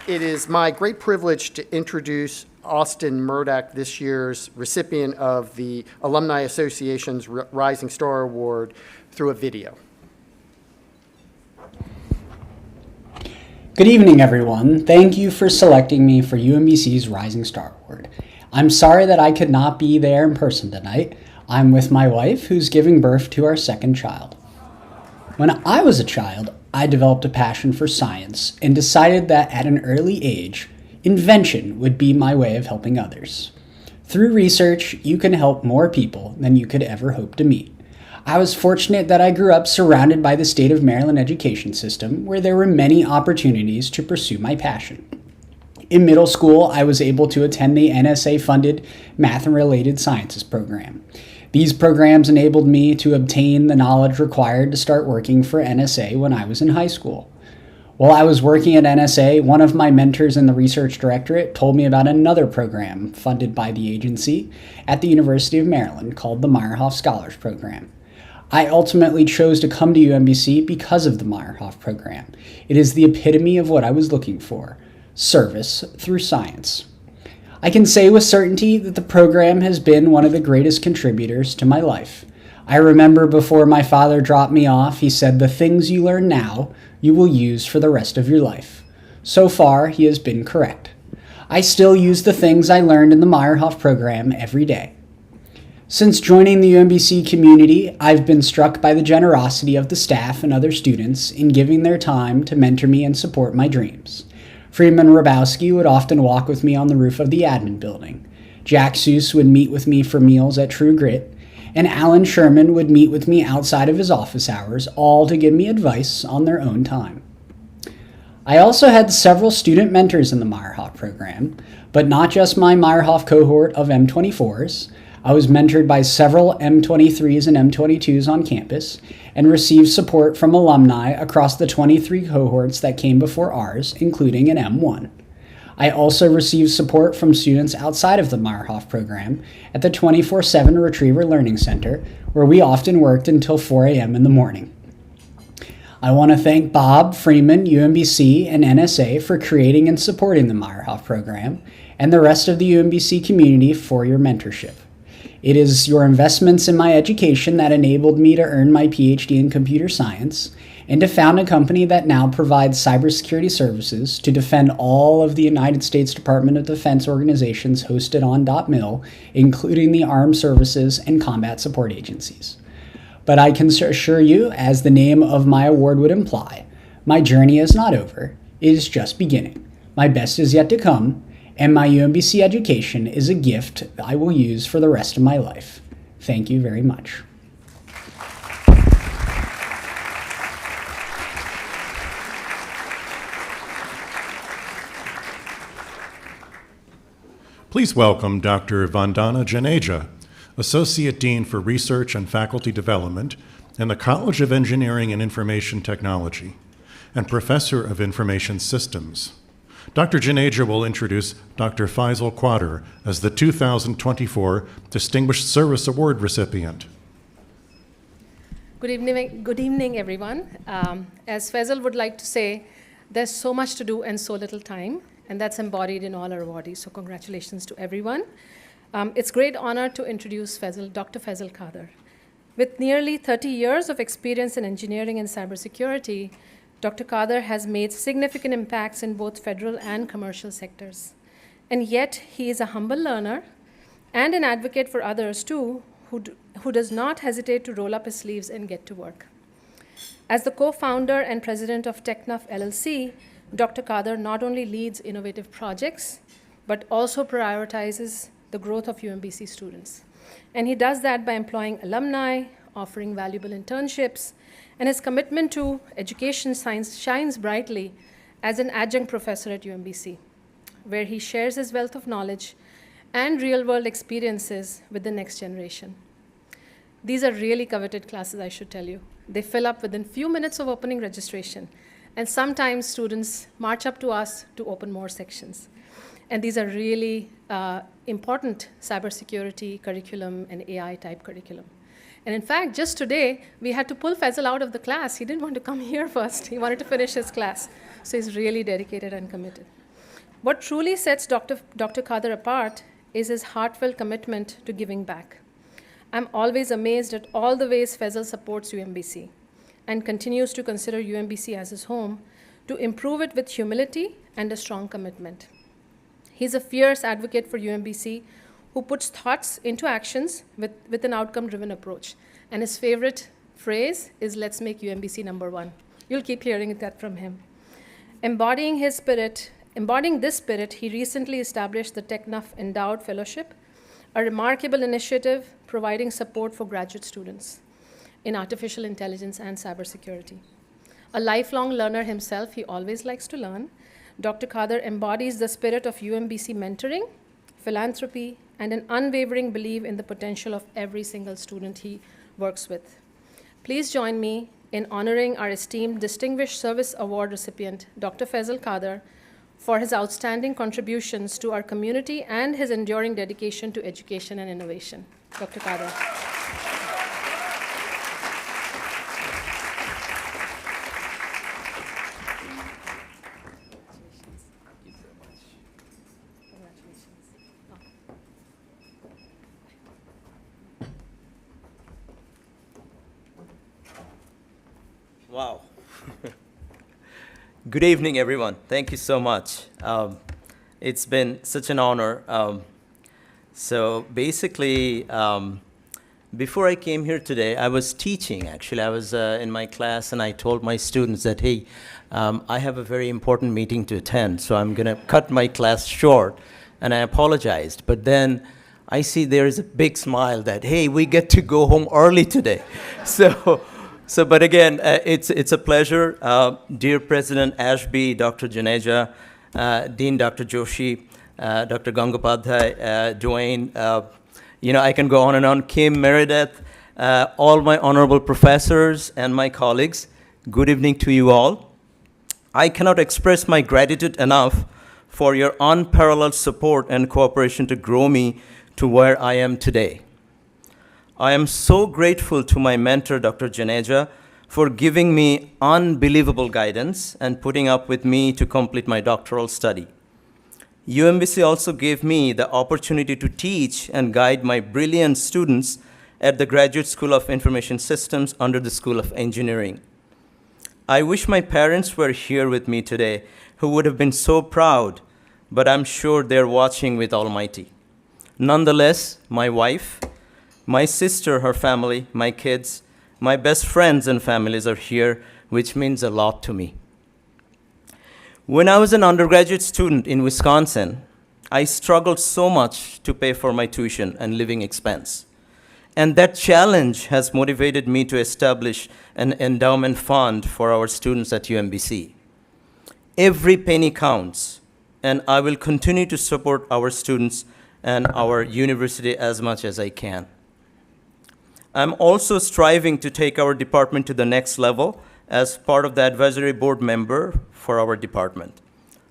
It is my great privilege to introduce Austin Murdoch, this year's recipient of the Alumni Association's Rising Star Award, through a video. Good evening, everyone. Thank you for selecting me for UMBC's Rising Star Award. I'm sorry that I could not be there in person tonight. I'm with my wife, who's giving birth to our second child. When I was a child, I developed a passion for science and decided that at an early age, invention would be my way of helping others. Through research, you can help more people than you could ever hope to meet. I was fortunate that I grew up surrounded by the state of Maryland education system, where there were many opportunities to pursue my passion. In middle school, I was able to attend the NSA-funded Math and Related Sciences program. These programs enabled me to obtain the knowledge required to start working for NSA when I was in high school. While I was working at NSA, one of my mentors in the research directorate told me about another program funded by the agency at the University of Maryland called the Meyerhoff Scholars Program. I ultimately chose to come to UMBC because of the Meyerhoff program. It is the epitome of what I was looking for: service through science. I can say with certainty that the program has been one of the greatest contributors to my life. I remember before my father dropped me off, he said, "The things you learn now, you will use for the rest of your life." So far, he has been correct. I still use the things I learned in the Meyerhoff program every day. Since joining the UMBC community, I've been struck by the generosity of the staff and other students in giving their time to mentor me and support my dreams. Freeman Rabowski would often walk with me on the roof of the admin building. Jack Seuss would meet with me for meals at True Grit, and Alan Sherman would meet with me outside of his office hours, all to give me advice on their own time. I also had several student mentors in the Meyerhoff program, but not just my Meyerhoff cohort of M24s. I was mentored by several M23s and M22s on campus and received support from alumni across the 23 cohorts that came before ours, including an M1. I also received support from students outside of the Meyerhoff program at the 24/7 Retriever Learning Center, where we often worked until 4 a.m. in the morning. I want to thank Bob, Freeman, UMBC, and NSA for creating and supporting the Meyerhoff program, and the rest of the UMBC community for your mentorship. It is your investments in my education that enabled me to earn my PhD in computer science and to found a company that now provides cybersecurity services to defend all of the United States Department of Defense organizations hosted on .mil, including the armed services and combat support agencies. But I can assure you, as the name of my award would imply, my journey is not over. It is just beginning. My best is yet to come, and my UMBC education is a gift I will use for the rest of my life. Thank you very much. Please welcome Dr. Vandana Janeja, Associate Dean for Research and Faculty Development in the College of Engineering and Information Technology and Professor of Information Systems. Dr. Janeja will introduce Dr. Faisal Quadr as the 2024 Distinguished Service Award recipient. Good evening, everyone. As Faisal would like to say, there's so much to do and so little time, and that's embodied in all our awardees, so congratulations to everyone. It's a great honor to introduce Dr. Faisal Quadr. With nearly 30 years of experience in engineering and cybersecurity, Dr. Quadr has made significant impacts in both federal and commercial sectors. And yet, he is a humble learner and an advocate for others, too, who does not hesitate to roll up his sleeves and get to work. As the co-founder and president of TechNuff LLC, Dr. Quadr not only leads innovative projects, but also prioritizes the growth of UMBC students. And he does that by employing alumni, offering valuable internships, and his commitment to education science shines brightly as an adjunct professor at UMBC, where he shares his wealth of knowledge and real-world experiences with the next generation. These are really coveted classes, I should tell you. They fill up within few minutes of opening registration, and sometimes students march up to us to open more sections. And these are really important cybersecurity curriculum and AI type curriculum. And in fact, just today, we had to pull Faisal out of the class. He didn't want to come here first. He wanted to finish his class. So he's really dedicated and committed. What truly sets Dr. Khader apart is his heartfelt commitment to giving back. I'm always amazed at all the ways Faisal supports UMBC and continues to consider UMBC as his home to improve it with humility and a strong commitment. He's a fierce advocate for UMBC who puts thoughts into actions with an outcome-driven approach. And his favorite phrase is, "Let's make UMBC number one." You'll keep hearing that from him. Embodying this spirit, he recently established the TechNuff Endowed Fellowship, a remarkable initiative providing support for graduate students in artificial intelligence and cybersecurity. A lifelong learner himself, he always likes to learn. Dr. Khader embodies the spirit of UMBC mentoring, philanthropy, and an unwavering belief in the potential of every single student he works with. Please join me in honoring our esteemed Distinguished Service Award recipient, Dr. Faisal Khader, for his outstanding contributions to our community and his enduring dedication to education and innovation. Dr. Khader. Wow. Good evening, everyone. Thank you so much. It's been such an honor. So basically, before I came here today, I was teaching, actually. I was in my class, and I told my students that, hey, I have a very important meeting to attend, so I'm going to cut my class short, and I apologized. But then I see there is a big smile that, hey, we get to go home early today. But again, it's a pleasure. Dear President Ashby, Dr. Janeja, Dean Dr. Joshi, Dr. Gangopadhyay, Dwayne, I can go on and on, Kim, Meredith, all my honorable professors and my colleagues, good evening to you all. I cannot express my gratitude enough for your unparalleled support and cooperation to grow me to where I am today. I am so grateful to my mentor, Dr. Janeja, for giving me unbelievable guidance and putting up with me to complete my doctoral study. UMBC also gave me the opportunity to teach and guide my brilliant students at the Graduate School of Information Systems under the School of Engineering. I wish my parents were here with me today, who would have been so proud, but I'm sure they're watching with Almighty. Nonetheless, my wife, my sister, her family, my kids, my best friends and families are here, which means a lot to me. When I was an undergraduate student in Wisconsin, I struggled so much to pay for my tuition and living expense. And that challenge has motivated me to establish an endowment fund for our students at UMBC. Every penny counts, and I will continue to support our students and our university as much as I can. I'm also striving to take our department to the next level as part of the advisory board member for our department.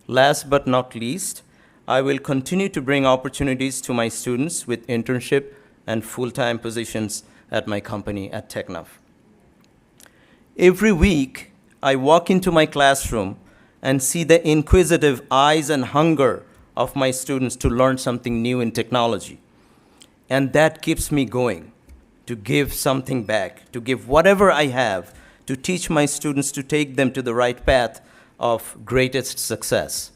Last but not least, I will continue to bring opportunities to my students with internship and full-time positions at my company at TechNuff. Every week, I walk into my classroom and see the inquisitive eyes and hunger of my students to learn something new in technology. And that keeps me going, to give something back, to give whatever I have, to teach my students to take them to the right path of greatest success.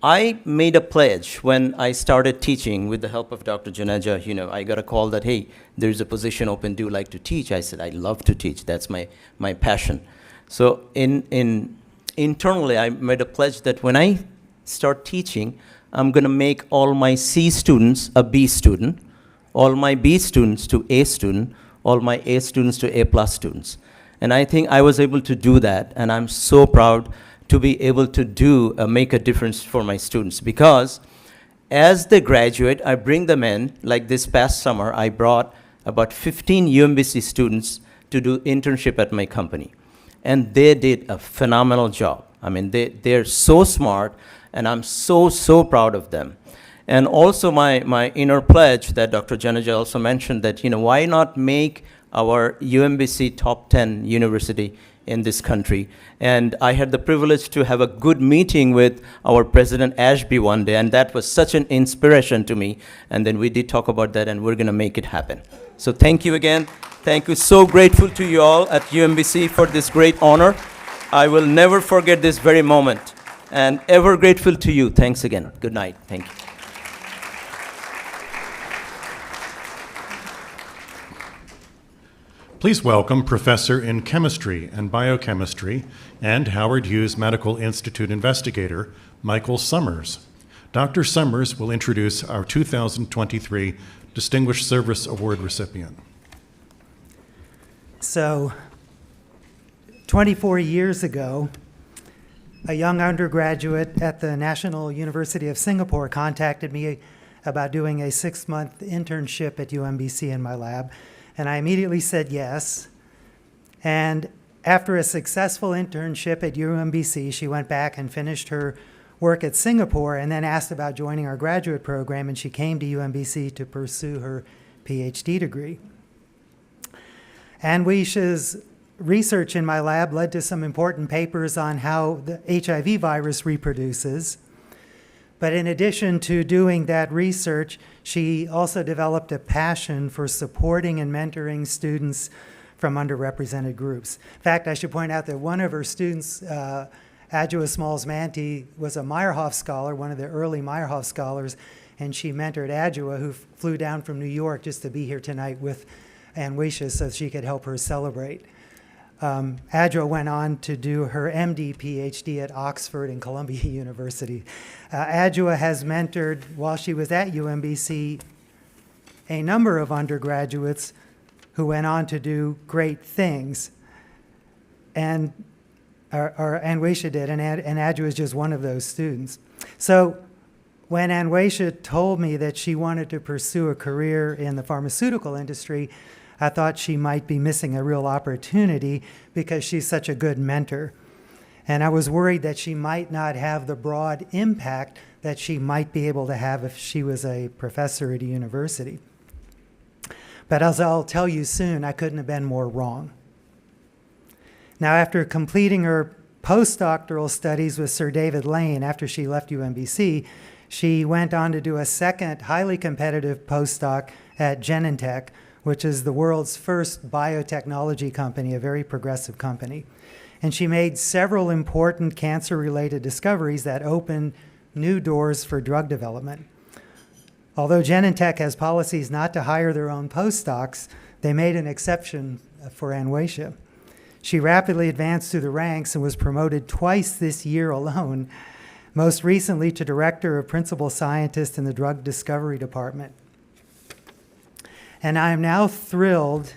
I made a pledge when I started teaching with the help of Dr. Janeja. I got a call that, hey, there's a position open, do you like to teach? I said, I love to teach, that's my passion. So internally, I made a pledge that when I start teaching, I'm gonna make all my C students a B student, all my B students to A student, all my A students to A+ students. And I think I was able to do that, and I'm so proud to be able to make a difference for my students, because as they graduate, I bring them in. Like this past summer, I brought about 15 UMBC students to do internship at my company. And they did a phenomenal job. I mean, they're so smart, and I'm so proud of them. And also my inner pledge that Dr. Janeja also mentioned that, why not make our UMBC top 10 university in this country. And I had the privilege to have a good meeting with our President Ashby one day, and that was such an inspiration to me. And then we did talk about that, and we're going to make it happen. So thank you again. Thank you. So grateful to you all at UMBC for this great honor. I will never forget this very moment, and ever grateful to you. Thanks again. Good night. Thank you. Please welcome Professor in Chemistry and Biochemistry and Howard Hughes Medical Institute investigator, Michael Summers. Dr. Summers will introduce our 2023 Distinguished Service Award recipient. So, 24 years ago, a young undergraduate at the National University of Singapore contacted me about doing a 6-month internship at UMBC in my lab. And I immediately said yes. And after a successful internship at UMBC, she went back and finished her work at Singapore and then asked about joining our graduate program, and she came to UMBC to pursue her PhD degree. Anne Weish's research in my lab led to some important papers on how the HIV virus reproduces. But in addition to doing that research, she also developed a passion for supporting and mentoring students from underrepresented groups. In fact, I should point out that one of her students, Adjoa Smalls-Manty, was a Meyerhoff scholar, one of the early Meyerhoff scholars, and she mentored Adjoa, who flew down from New York just to be here tonight with Anne Weish so she could help her celebrate. Adjoa went on to do her MD PhD at Oxford and Columbia University. Adjoa has mentored, while she was at UMBC, a number of undergraduates who went on to do great things. And Anne Weish did, and Adjoa is just one of those students. So when Anne Weish told me that she wanted to pursue a career in the pharmaceutical industry, I thought she might be missing a real opportunity because she's such a good mentor. And I was worried that she might not have the broad impact that she might be able to have if she was a professor at a university. But as I'll tell you soon, I couldn't have been more wrong. Now, after completing her postdoctoral studies with Sir David Lane after she left UMBC, she went on to do a second highly competitive postdoc at Genentech, which is the world's first biotechnology company, a very progressive company. And she made several important cancer-related discoveries that opened new doors for drug development. Although Genentech has policies not to hire their own postdocs, they made an exception for Anne Weish. She rapidly advanced through the ranks and was promoted twice this year alone, most recently to Director of Principal Scientist in the Drug Discovery Department. And I am now thrilled,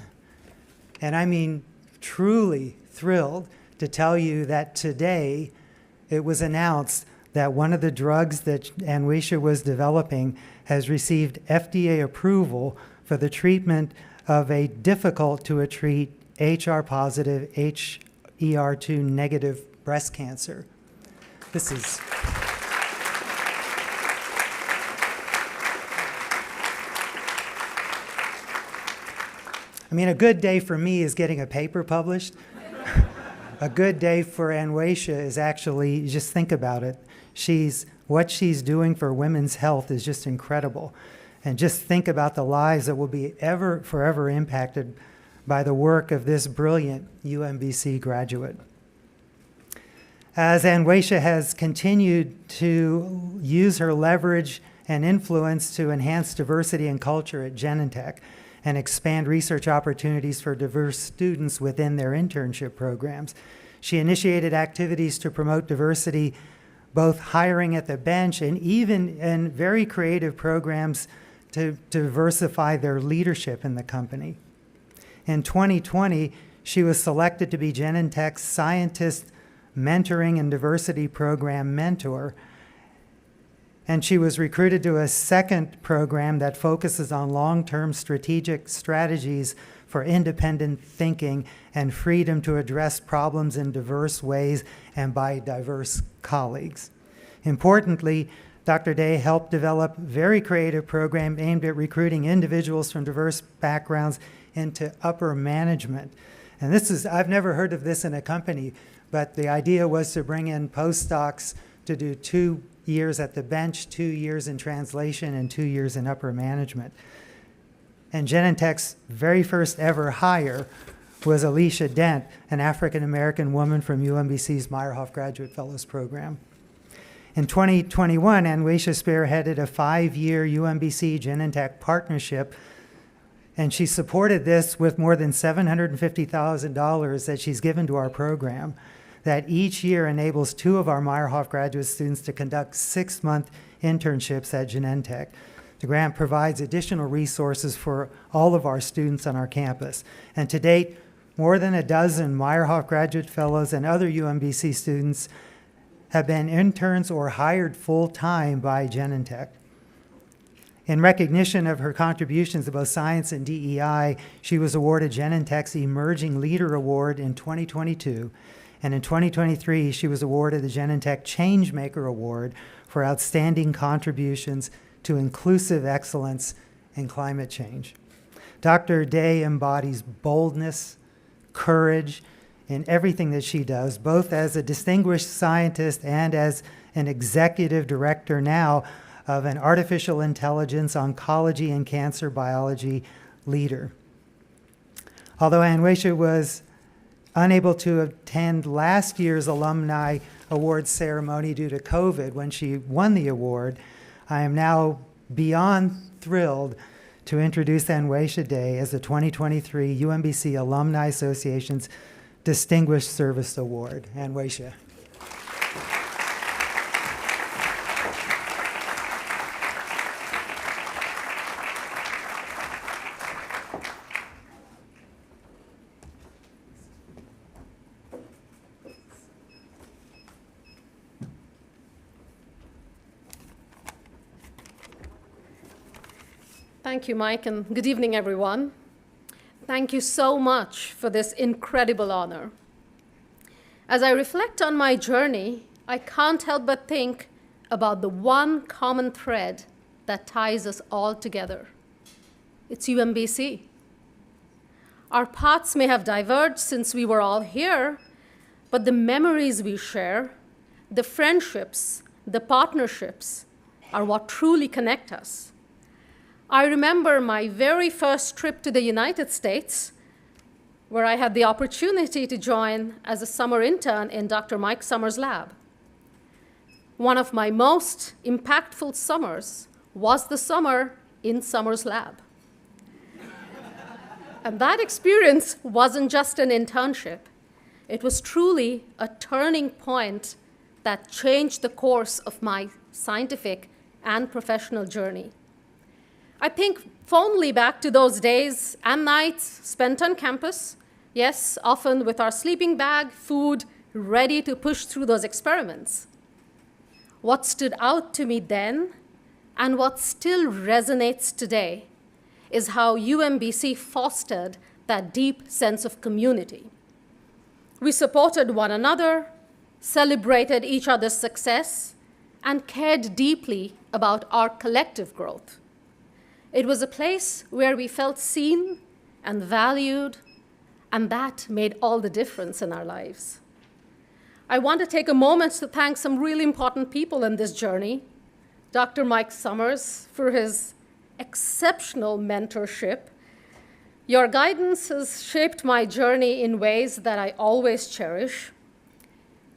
and I mean truly thrilled, to tell you that today it was announced that one of the drugs that Anne Weish was developing has received FDA approval for the treatment of a difficult-to-treat HR-positive, HER2 negative breast cancer. This is... I mean, a good day for me is getting a paper published. A good day for Anne Weish is actually, just think about it. What she's doing for women's health is just incredible. And just think about the lives that will be forever impacted by the work of this brilliant UMBC graduate. As Anne Weish has continued to use her leverage and influence to enhance diversity and culture at Genentech, and expand research opportunities for diverse students within their internship programs. She initiated activities to promote diversity, both hiring at the bench and even in very creative programs to diversify their leadership in the company. In 2020, she was selected to be Genentech's Scientist Mentoring and Diversity Program Mentor, and she was recruited to a second program that focuses on long-term strategic strategies for independent thinking and freedom to address problems in diverse ways and by diverse colleagues. Importantly, Dr. Day helped develop a very creative program aimed at recruiting individuals from diverse backgrounds into upper management. And this is, I've never heard of this in a company, but the idea was to bring in postdocs to do 2 years at the bench, 2 years in translation, and 2 years in upper management. And Genentech's very first ever hire was Alicia Dent, an African-American woman from UMBC's Meyerhoff Graduate Fellows Program. In 2021, Anwacia spearheaded a 5-year UMBC Genentech partnership, and she supported this with more than $750,000 that she's given to our program, that each year enables 2 of our Meyerhoff graduate students to conduct 6-month internships at Genentech. The grant provides additional resources for all of our students on our campus. And to date, more than a dozen Meyerhoff Graduate Fellows and other UMBC students have been interns or hired full-time by Genentech. In recognition of her contributions to both science and DEI, she was awarded Genentech's Emerging Leader Award in 2022. And in 2023, she was awarded the Genentech Changemaker Award for outstanding contributions to inclusive excellence in climate change. Dr. Day embodies boldness, courage in everything that she does, both as a distinguished scientist and as an executive director now of an artificial intelligence, oncology, and cancer biology leader. Although Anwacia was unable to attend last year's Alumni Awards ceremony due to COVID when she won the award, I am now beyond thrilled to introduce Anwacia Day as the 2023 UMBC Alumni Association's Distinguished Service Award. Anwacia. Thank you, Mike, and good evening, everyone. Thank you so much for this incredible honor. As I reflect on my journey, I can't help but think about the one common thread that ties us all together. It's UMBC. Our paths may have diverged since we were all here, but the memories we share, the friendships, the partnerships are what truly connect us. I remember my very first trip to the United States, where I had the opportunity to join as a summer intern in Dr. Mike Summers' lab. One of my most impactful summers was the summer in Summers' lab. And that experience wasn't just an internship. It was truly a turning point that changed the course of my scientific and professional journey. I think fondly back to those days and nights spent on campus, yes, often with our sleeping bag, food, ready to push through those experiments. What stood out to me then, and what still resonates today, is how UMBC fostered that deep sense of community. We supported one another, celebrated each other's success, and cared deeply about our collective growth. It was a place where we felt seen and valued, and that made all the difference in our lives. I want to take a moment to thank some really important people in this journey. Dr. Mike Summers for his exceptional mentorship. Your guidance has shaped my journey in ways that I always cherish.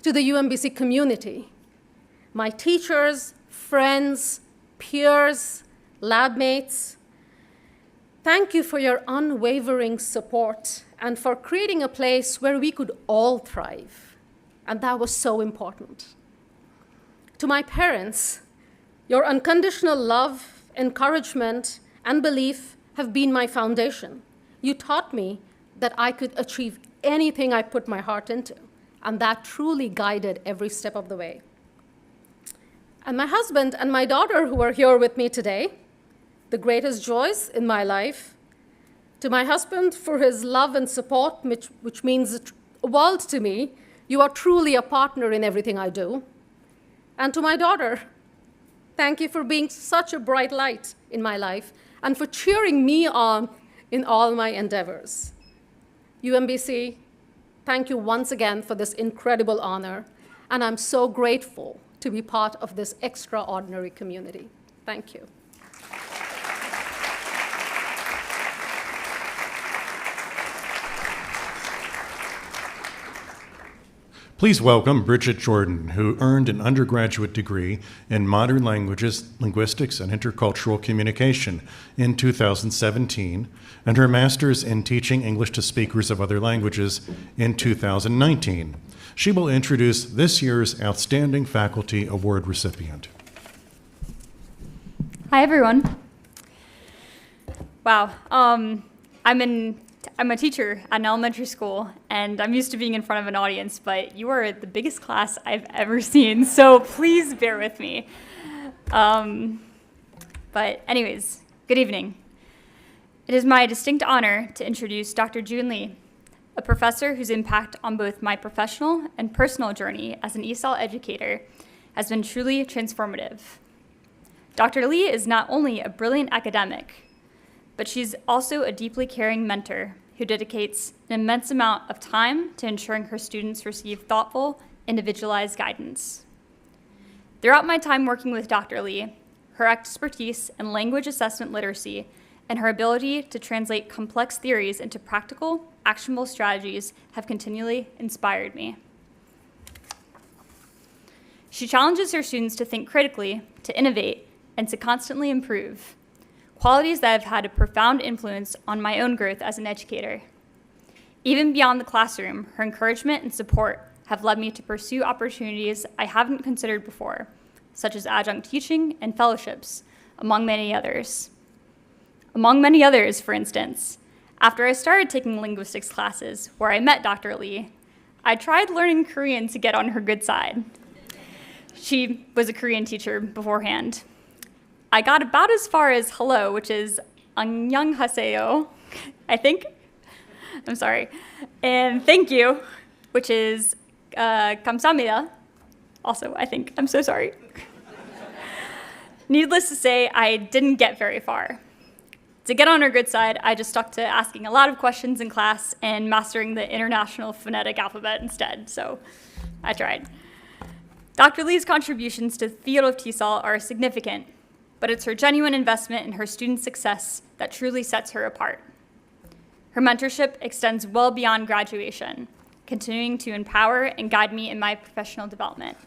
To the UMBC community, my teachers, friends, peers, lab mates, thank you for your unwavering support and for creating a place where we could all thrive. And that was so important. To my parents, your unconditional love, encouragement, and belief have been my foundation. You taught me that I could achieve anything I put my heart into, and that truly guided every step of the way. And my husband and my daughter who are here with me today, the greatest joys in my life. To my husband for his love and support, which means a world to me. You are truly a partner in everything I do. And to my daughter, thank you for being such a bright light in my life and for cheering me on in all my endeavors. UMBC, thank you once again for this incredible honor, and I'm so grateful to be part of this extraordinary community. Thank you. Please welcome Bridget Jordan, who earned an undergraduate degree in Modern Languages, Linguistics, and Intercultural Communication in 2017, and her master's in Teaching English to Speakers of Other Languages in 2019. She will introduce this year's Outstanding Faculty Award recipient. Hi, everyone. Wow. I'm a teacher at an elementary school, and I'm used to being in front of an audience, but you are the biggest class I've ever seen, so please bear with me. But anyways, good evening. It is my distinct honor to introduce Dr. June Lee, a professor whose impact on both my professional and personal journey as an ESOL educator has been truly transformative. Dr. Lee is not only a brilliant academic, but she's also a deeply caring mentor who dedicates an immense amount of time to ensuring her students receive thoughtful, individualized guidance. Throughout my time working with Dr. Lee, her expertise in language assessment literacy and her ability to translate complex theories into practical, actionable strategies have continually inspired me. She challenges her students to think critically, to innovate, and to constantly improve, qualities that have had a profound influence on my own growth as an educator. Even beyond the classroom, her encouragement and support have led me to pursue opportunities I haven't considered before, such as adjunct teaching and fellowships, among many others. Among many others, for instance, after I started taking linguistics classes where I met Dr. Lee, I tried learning Korean to get on her good side. She was a Korean teacher beforehand. I got about as far as hello, which is 안녕하세요, I think. I'm sorry. And thank you, which is 감사합니다. Also, I think. I'm so sorry. Needless to say, I didn't get very far. To get on her good side, I just stuck to asking a lot of questions in class and mastering the international phonetic alphabet instead, so I tried. Dr. Lee's contributions to the field of TESOL are significant, but it's her genuine investment in her students' success that truly sets her apart. Her mentorship extends well beyond graduation, continuing to empower and guide me in my professional development.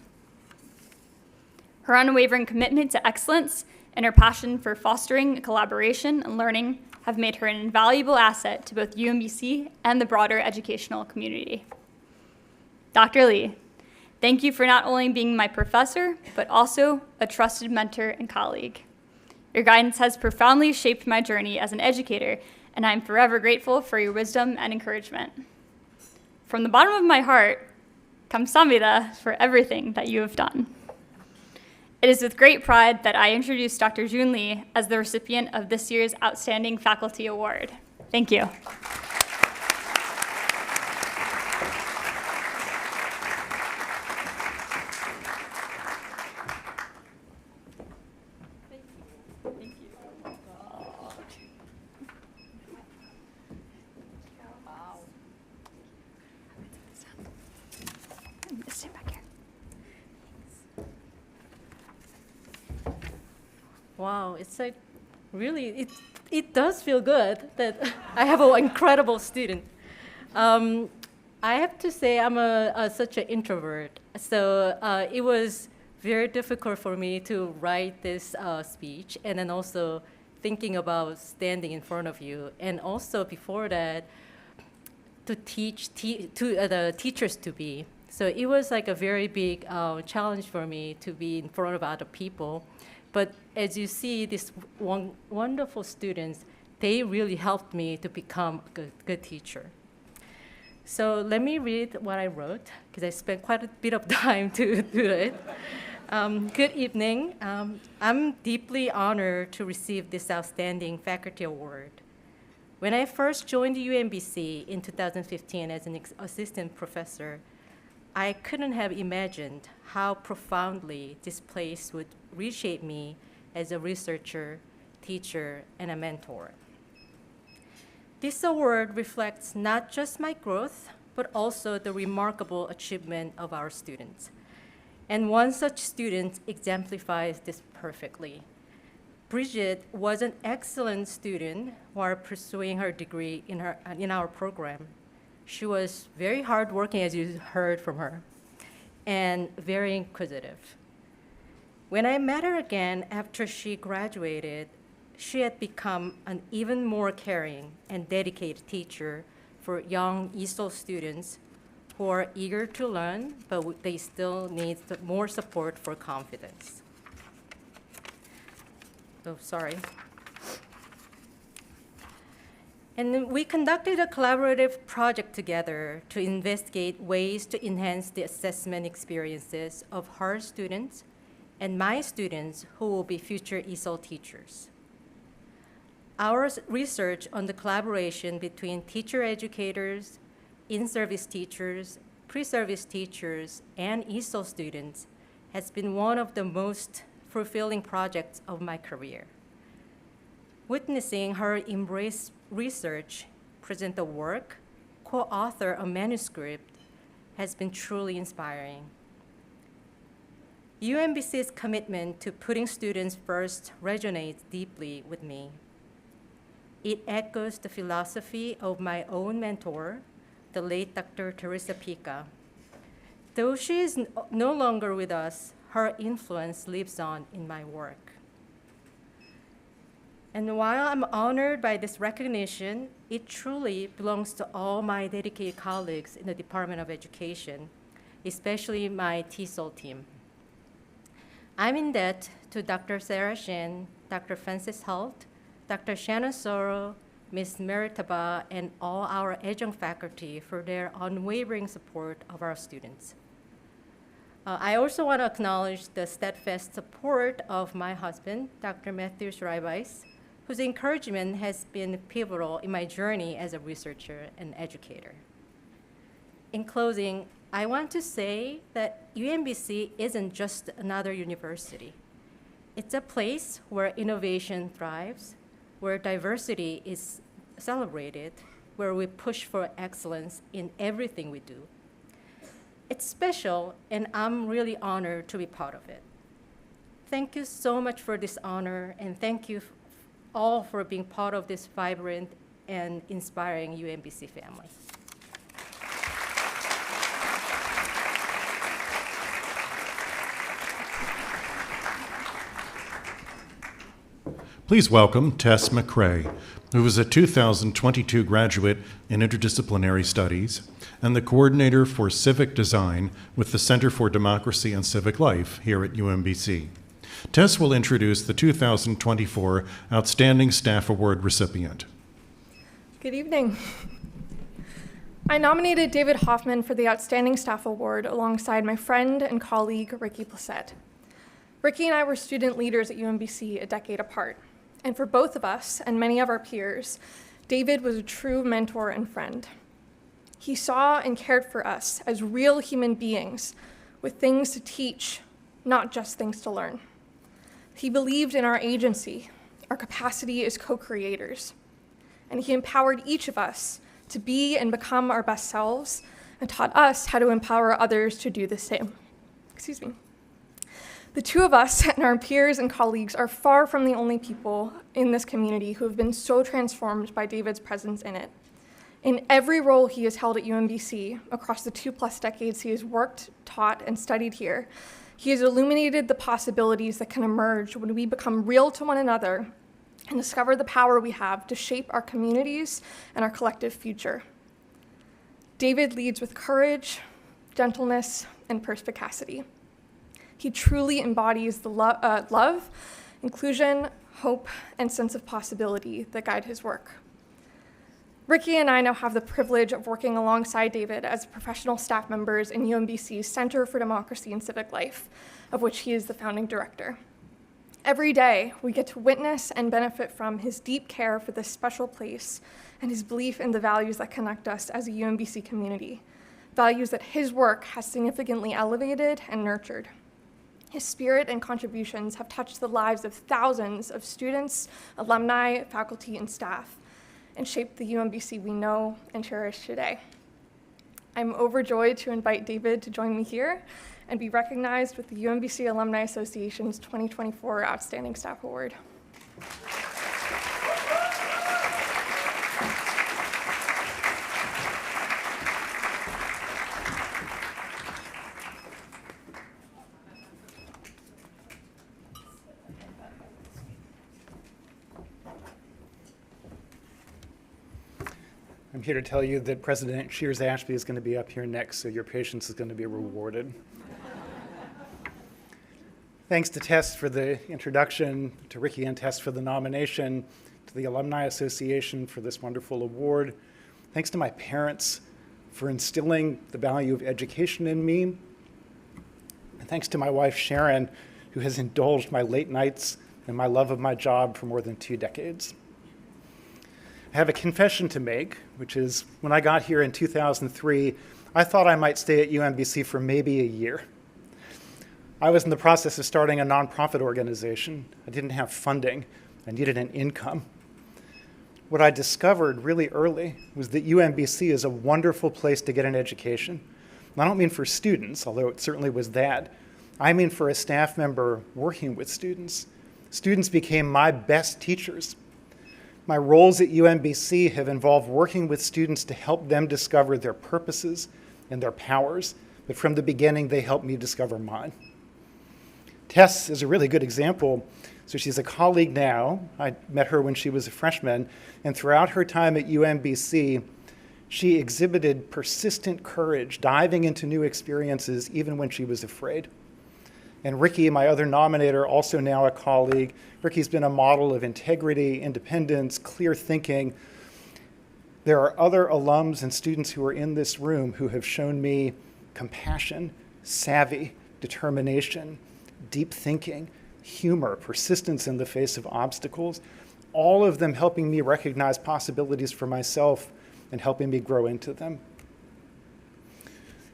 Her unwavering commitment to excellence and her passion for fostering collaboration and learning have made her an invaluable asset to both UMBC and the broader educational community. Dr. Lee, thank you for not only being my professor, but also a trusted mentor and colleague. Your guidance has profoundly shaped my journey as an educator, and I'm forever grateful for your wisdom and encouragement. From the bottom of my heart, 감사합니다 for everything that you have done. It is with great pride that I introduce Dr. June Lee as the recipient of this year's Outstanding Faculty Award. Thank you. Wow, it's like really, it does feel good that I have an incredible student. I have to say I'm such an introvert, so it was very difficult for me to write this speech, and then also thinking about standing in front of you, and also before that, to teach the teachers to be. So it was like a very big challenge for me to be in front of other people. But as you see, these wonderful students, they really helped me to become a good teacher. So let me read what I wrote, because I spent quite a bit of time to do it. Good evening. I'm deeply honored to receive this Outstanding Faculty Award. When I first joined the UMBC in 2015 as an assistant professor, I couldn't have imagined how profoundly this place would reshape me as a researcher, teacher, and a mentor. This award reflects not just my growth, but also the remarkable achievement of our students. And one such student exemplifies this perfectly. Bridget was an excellent student while pursuing her degree in our program. She was very hardworking, as you heard from her, and very inquisitive. When I met her again after she graduated, she had become an even more caring and dedicated teacher for young ESOL students who are eager to learn, but they still need more support for confidence. Oh, sorry. And then we conducted a collaborative project together to investigate ways to enhance the assessment experiences of her students and my students who will be future ESOL teachers. Our research on the collaboration between teacher educators, in-service teachers, pre-service teachers, and ESOL students has been one of the most fulfilling projects of my career. Witnessing her embrace research, present a work, co-author a manuscript has been truly inspiring. UMBC's commitment to putting students first resonates deeply with me. It echoes the philosophy of my own mentor, the late Dr. Teresa Pica. Though she is no longer with us, her influence lives on in my work. And while I'm honored by this recognition, it truly belongs to all my dedicated colleagues in the Department of Education, especially my TESOL team. I'm in debt to Dr. Sarah Shen, Dr. Francis Holt, Dr. Shannon Sorrow, Ms. Meritaba, and all our adjunct faculty for their unwavering support of our students. I also want to acknowledge the steadfast support of my husband, Dr. Matthew Schreibeis, whose encouragement has been pivotal in my journey as a researcher and educator. In closing, I want to say that UMBC isn't just another university. It's a place where innovation thrives, where diversity is celebrated, where we push for excellence in everything we do. It's special, and I'm really honored to be part of it. Thank you so much for this honor, and thank you all for being part of this vibrant and inspiring UMBC family. Please welcome Tess McCrae, who is a 2022 graduate in Interdisciplinary Studies and the coordinator for Civic Design with the Center for Democracy and Civic Life here at UMBC. Tess will introduce the 2024 Outstanding Staff Award recipient. Good evening. I nominated David Hoffman for the Outstanding Staff Award alongside my friend and colleague, Ricky Plessette. Ricky and I were student leaders at UMBC a decade apart. And for both of us and many of our peers, David was a true mentor and friend. He saw and cared for us as real human beings with things to teach, not just things to learn. He believed in our agency, our capacity as co-creators, and he empowered each of us to be and become our best selves and taught us how to empower others to do the same. Excuse me. The two of us and our peers and colleagues are far from the only people in this community who have been so transformed by David's presence in it. In every role he has held at UMBC across the 2+ decades he has worked, taught, and studied here, he has illuminated the possibilities that can emerge when we become real to one another and discover the power we have to shape our communities and our collective future. David leads with courage, gentleness, and perspicacity. He truly embodies the love, inclusion, hope, and sense of possibility that guide his work. Ricky and I now have the privilege of working alongside David as professional staff members in UMBC's Center for Democracy and Civic Life, of which he is the founding director. Every day, we get to witness and benefit from his deep care for this special place and his belief in the values that connect us as a UMBC community, values that his work has significantly elevated and nurtured. His spirit and contributions have touched the lives of thousands of students, alumni, faculty, and staff, and shaped the UMBC we know and cherish today. I'm overjoyed to invite David to join me here and be recognized with the UMBC Alumni Association's 2024 Outstanding Staff Award. I'm here to tell you that President Shears Ashby is going to be up here next, so your patience is going to be rewarded. Thanks to Tess for the introduction, to Ricky and Tess for the nomination, to the Alumni Association for this wonderful award. Thanks to my parents for instilling the value of education in me. And thanks to my wife, Sharon, who has indulged my late nights and my love of my job for more than 2 decades. I have a confession to make, which is when I got here in 2003, I thought I might stay at UMBC for maybe a year. I was in the process of starting a nonprofit organization. I didn't have funding. I needed an income. What I discovered really early was that UMBC is a wonderful place to get an education. And I don't mean for students, although it certainly was that. I mean for a staff member working with students. Students became my best teachers. My roles at UMBC have involved working with students to help them discover their purposes and their powers, but from the beginning, they helped me discover mine. Tess is a really good example. So she's a colleague now. I met her when she was a freshman, and throughout her time at UMBC, she exhibited persistent courage, diving into new experiences even when she was afraid. And Ricky, my other nominator, also now a colleague. Ricky's been a model of integrity, independence, clear thinking. There are other alums and students who are in this room who have shown me compassion, savvy, determination, deep thinking, humor, persistence in the face of obstacles, all of them helping me recognize possibilities for myself and helping me grow into them.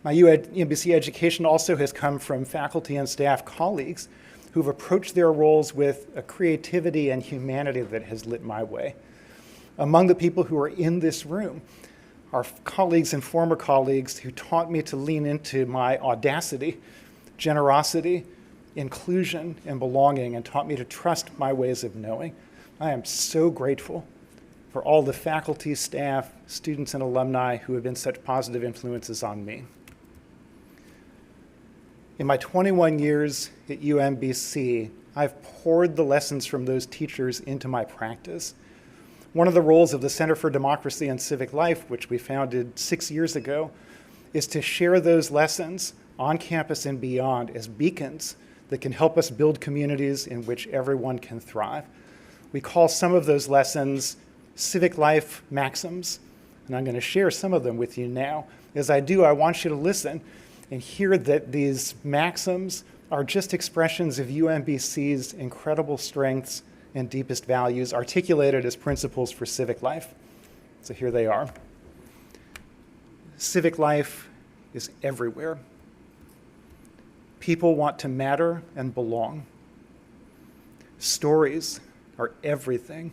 My UMBC education also has come from faculty and staff colleagues who've approached their roles with a creativity and humanity that has lit my way. Among the people who are in this room are colleagues and former colleagues who taught me to lean into my audacity, generosity, inclusion, and belonging, and taught me to trust my ways of knowing. I am so grateful for all the faculty, staff, students, and alumni who have been such positive influences on me. In my 21 years at UMBC, I've poured the lessons from those teachers into my practice. One of the roles of the Center for Democracy and Civic Life, which we founded 6 years ago, is to share those lessons on campus and beyond as beacons that can help us build communities in which everyone can thrive. We call some of those lessons civic life maxims, and I'm going to share some of them with you now. As I do, I want you to listen and hear that these maxims are just expressions of UMBC's incredible strengths and deepest values articulated as principles for civic life. So here they are. Civic life is everywhere. People want to matter and belong. Stories are everything.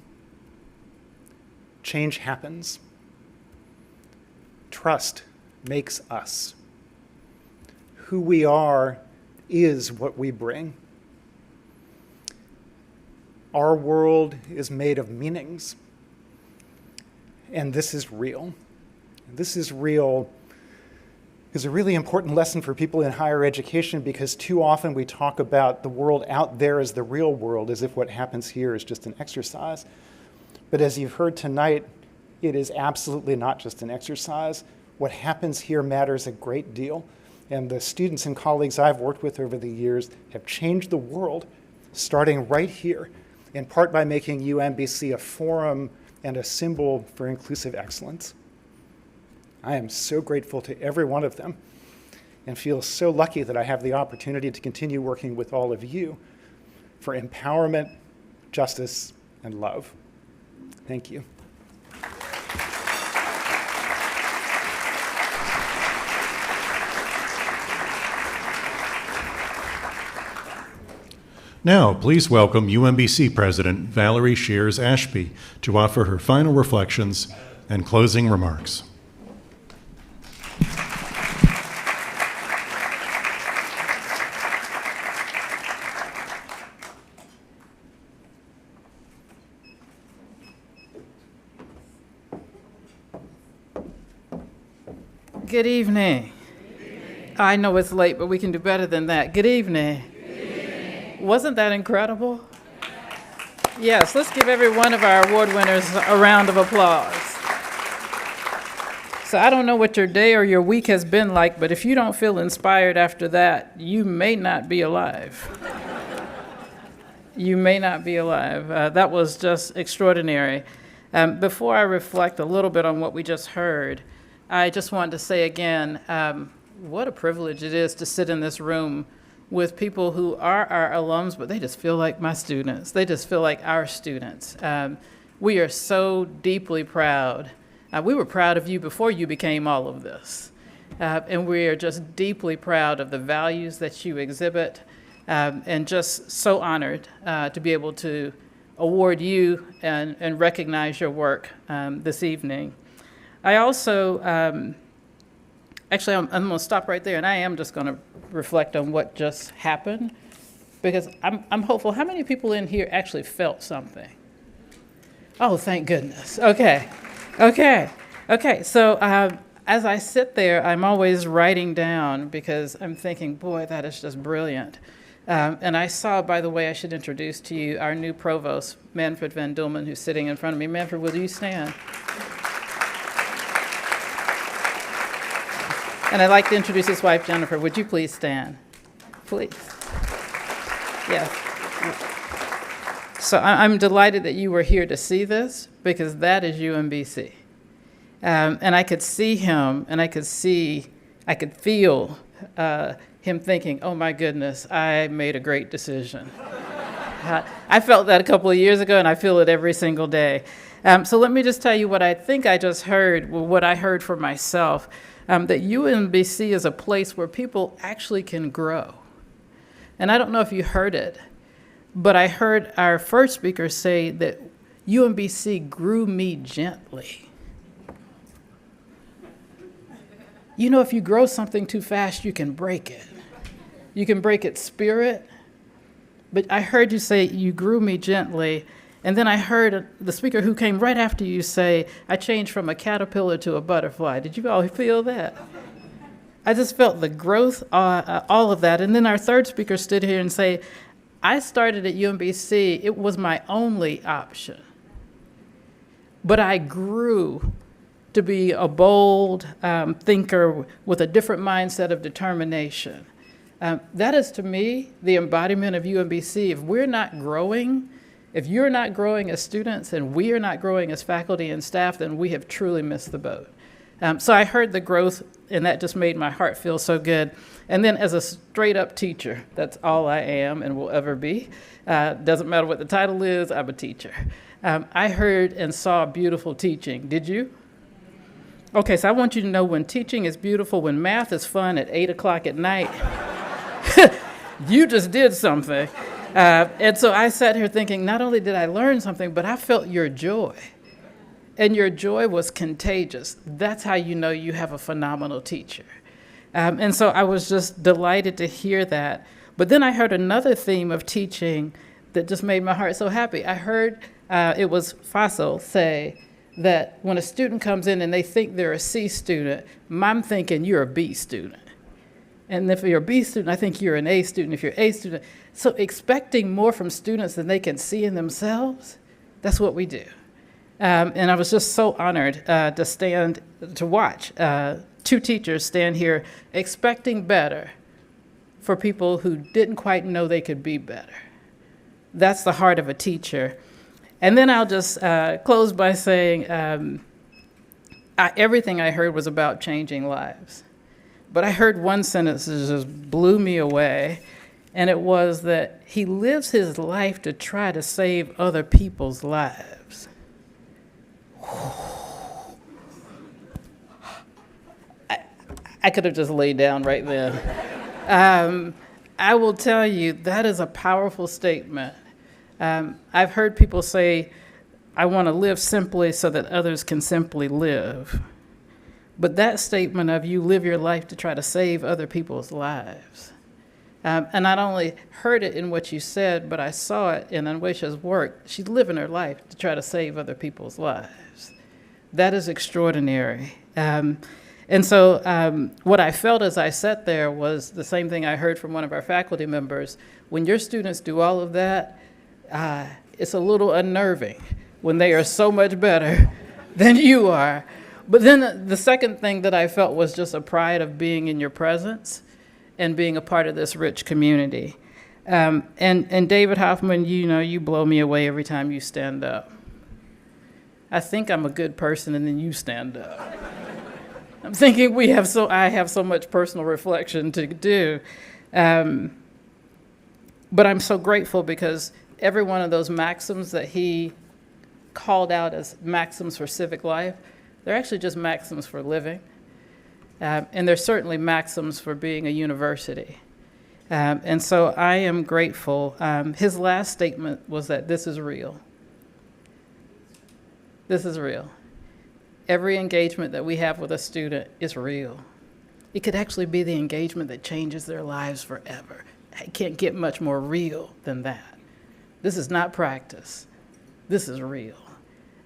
Change happens. Trust makes us. Who we are is what we bring. Our world is made of meanings, and this is real. This is real is a really important lesson for people in higher education, because too often we talk about the world out there as the real world, as if what happens here is just an exercise. But as you've heard tonight, it is absolutely not just an exercise. What happens here matters a great deal. And the students and colleagues I've worked with over the years have changed the world, starting right here, in part by making UMBC a forum and a symbol for inclusive excellence. I am so grateful to every one of them and feel so lucky that I have the opportunity to continue working with all of you for empowerment, justice, and love. Thank you. Now, please welcome UMBC President Valerie Shears Ashby to offer her final reflections and closing remarks. Good evening. I know it's late, but we can do better than that. Good evening. Wasn't that incredible? Yes, let's give every one of our award winners a round of applause. So I don't know what your day or your week has been like, but if you don't feel inspired after that, you may not be alive. You may not be alive. That was just extraordinary. Before I reflect a little bit on what we just heard, I just wanted to say again, what a privilege it is to sit in this room with people who are our alums, but they just feel like my students. They just feel like our students. We are so deeply proud. We were proud of you before you became all of this. And we are just deeply proud of the values that you exhibit, and just so honored to be able to award you and recognize your work this evening. I also, actually, I'm going to stop right there, and I am just going to reflect on what just happened, because I'm hopeful. How many people in here actually felt something? Oh, thank goodness. Okay. So as I sit there, I'm always writing down, because I'm thinking, boy, that is just brilliant. And I saw, by the way, I should introduce to you our new provost, Manfred Van Dulman, who's sitting in front of me. Manfred, will you stand? And I'd like to introduce his wife, Jennifer. Would you please stand? Please. Yes. So I'm delighted that you were here to see this, because that is UMBC. And I could see him, and I could feel him thinking, oh my goodness, I made a great decision. I felt that a couple of years ago, and I feel it every single day. So let me just tell you what I think I just heard, what I heard for myself. That UMBC is a place where people actually can grow. And I don't know if you heard it, but I heard our first speaker say that UMBC grew me gently. You know, if you grow something too fast, you can break it. You can break its spirit. But I heard you say, you grew me gently. And then I heard the speaker who came right after you say, I changed from a caterpillar to a butterfly. Did you all feel that? I just felt the growth, all of that. And then our third speaker stood here and say, I started at UMBC. It was my only option. But I grew to be a bold thinker with a different mindset of determination. That is, to me, the embodiment of UMBC. If we're not growing, if you're not growing as students and we are not growing as faculty and staff, then we have truly missed the boat. So I heard the growth, and that just made my heart feel so good. And then as a straight-up teacher, that's all I am and will ever be. Doesn't matter what the title is, I'm a teacher. I heard and saw beautiful teaching. Did you? Okay, so I want you to know when teaching is beautiful, when math is fun at 8 o'clock at night, you just did something. And so I sat here thinking, not only did I learn something, but I felt your joy. And your joy was contagious. That's how you know you have a phenomenal teacher. And so I was just delighted to hear that. But then I heard another theme of teaching that just made my heart so happy. I heard, it was Faisal say that when a student comes in and they think they're a C student, I'm thinking you're a B student. And if you're a B student, I think you're an A student. If you're an A student, so expecting more from students than they can see in themselves, that's what we do. And I was just so honored to watch two teachers stand here expecting better for people who didn't quite know they could be better. That's the heart of a teacher. And then I'll just close by saying everything I heard was about changing lives. But I heard one sentence that just blew me away, and it was that he lives his life to try to save other people's lives. I could have just laid down right then. I will tell you, that is a powerful statement. I've heard people say, I want to live simply so that others can simply live. But that statement of you live your life to try to save other people's lives. And I not only heard it in what you said, but I saw it in Anwesha's work. She's living her life to try to save other people's lives. That is extraordinary. And so what I felt as I sat there was the same thing I heard from one of our faculty members. When your students do all of that, it's a little unnerving when they are so much better than you are. But then the second thing that I felt was just a pride of being in your presence and being a part of this rich community. And David Hoffman, you blow me away every time you stand up. I think I'm a good person, and then you stand up. I'm thinking I have so much personal reflection to do. But I'm so grateful because every one of those maxims that he called out as maxims for civic life, they're actually just maxims for living. And they're certainly maxims for being a university. And so I am grateful. His last statement was that this is real. This is real. Every engagement that we have with a student is real. It could actually be the engagement that changes their lives forever. It can't get much more real than that. This is not practice. This is real.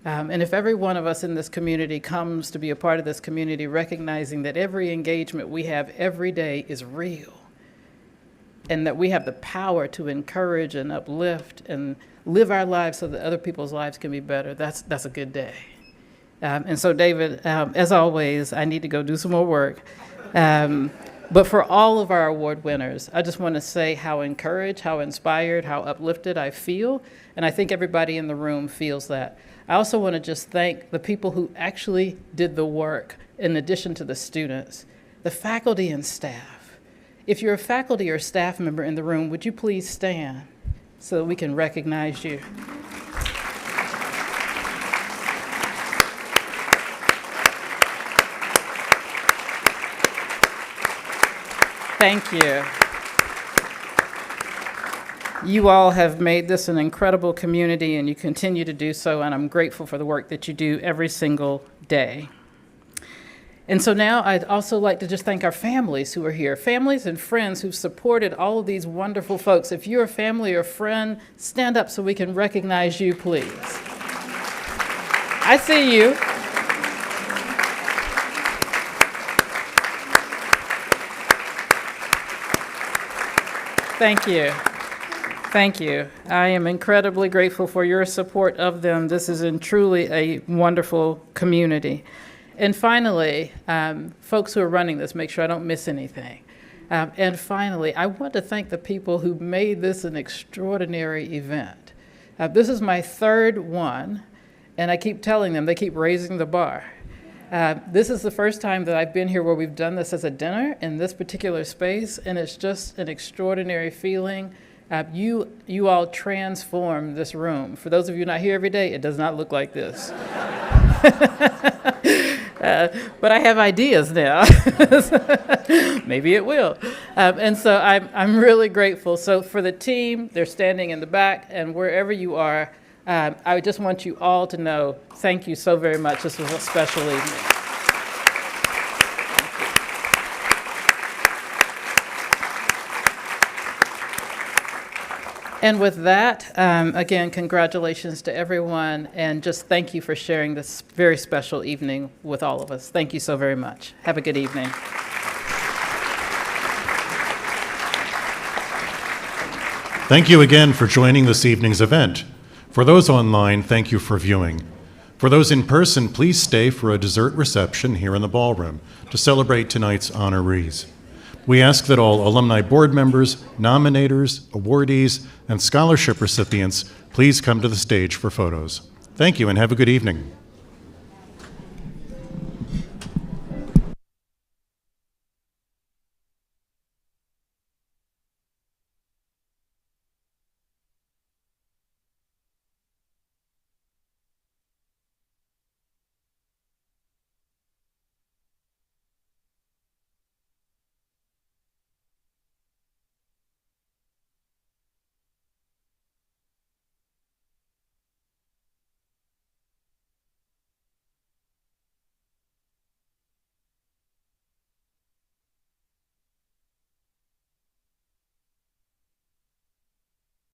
And if every one of us in this community comes to be a part of this community, recognizing that every engagement we have every day is real, and that we have the power to encourage and uplift and live our lives so that other people's lives can be better, that's a good day. And so, David, as always, I need to go do some more work. But for all of our award winners, I just want to say how encouraged, how inspired, how uplifted I feel, and I think everybody in the room feels that. I also want to just thank the people who actually did the work in addition to the students, the faculty and staff. If you're a faculty or staff member in the room, would you please stand so that we can recognize you? Thank you. You all have made this an incredible community, and you continue to do so, and I'm grateful for the work that you do every single day. And so now I'd also like to just thank our families who are here, families and friends who've supported all of these wonderful folks. If you're a family or friend, stand up so we can recognize you, please. I see you. Thank you. Thank you. I am incredibly grateful for your support of them. This is truly a wonderful community. And finally, folks who are running this, make sure I don't miss anything. And finally, I want to thank the people who made this an extraordinary event. This is my third one, and I keep telling them, they keep raising the bar. This is the first time that I've been here where we've done this as a dinner in this particular space, and it's just an extraordinary feeling. You all transform this room. For those of you not here every day, it does not look like this. But I have ideas now. Maybe it will. And so I'm really grateful. So for the team, they're standing in the back, and wherever you are, I just want you all to know, thank you so very much. This was a special evening. And with that, again, congratulations to everyone, and just thank you for sharing this very special evening with all of us. Thank you so very much. Have a good evening. Thank you again for joining this evening's event. For those online, thank you for viewing. For those in person, please stay for a dessert reception here in the ballroom to celebrate tonight's honorees. We ask that all alumni board members, nominators, awardees, and scholarship recipients please come to the stage for photos. Thank you and have a good evening.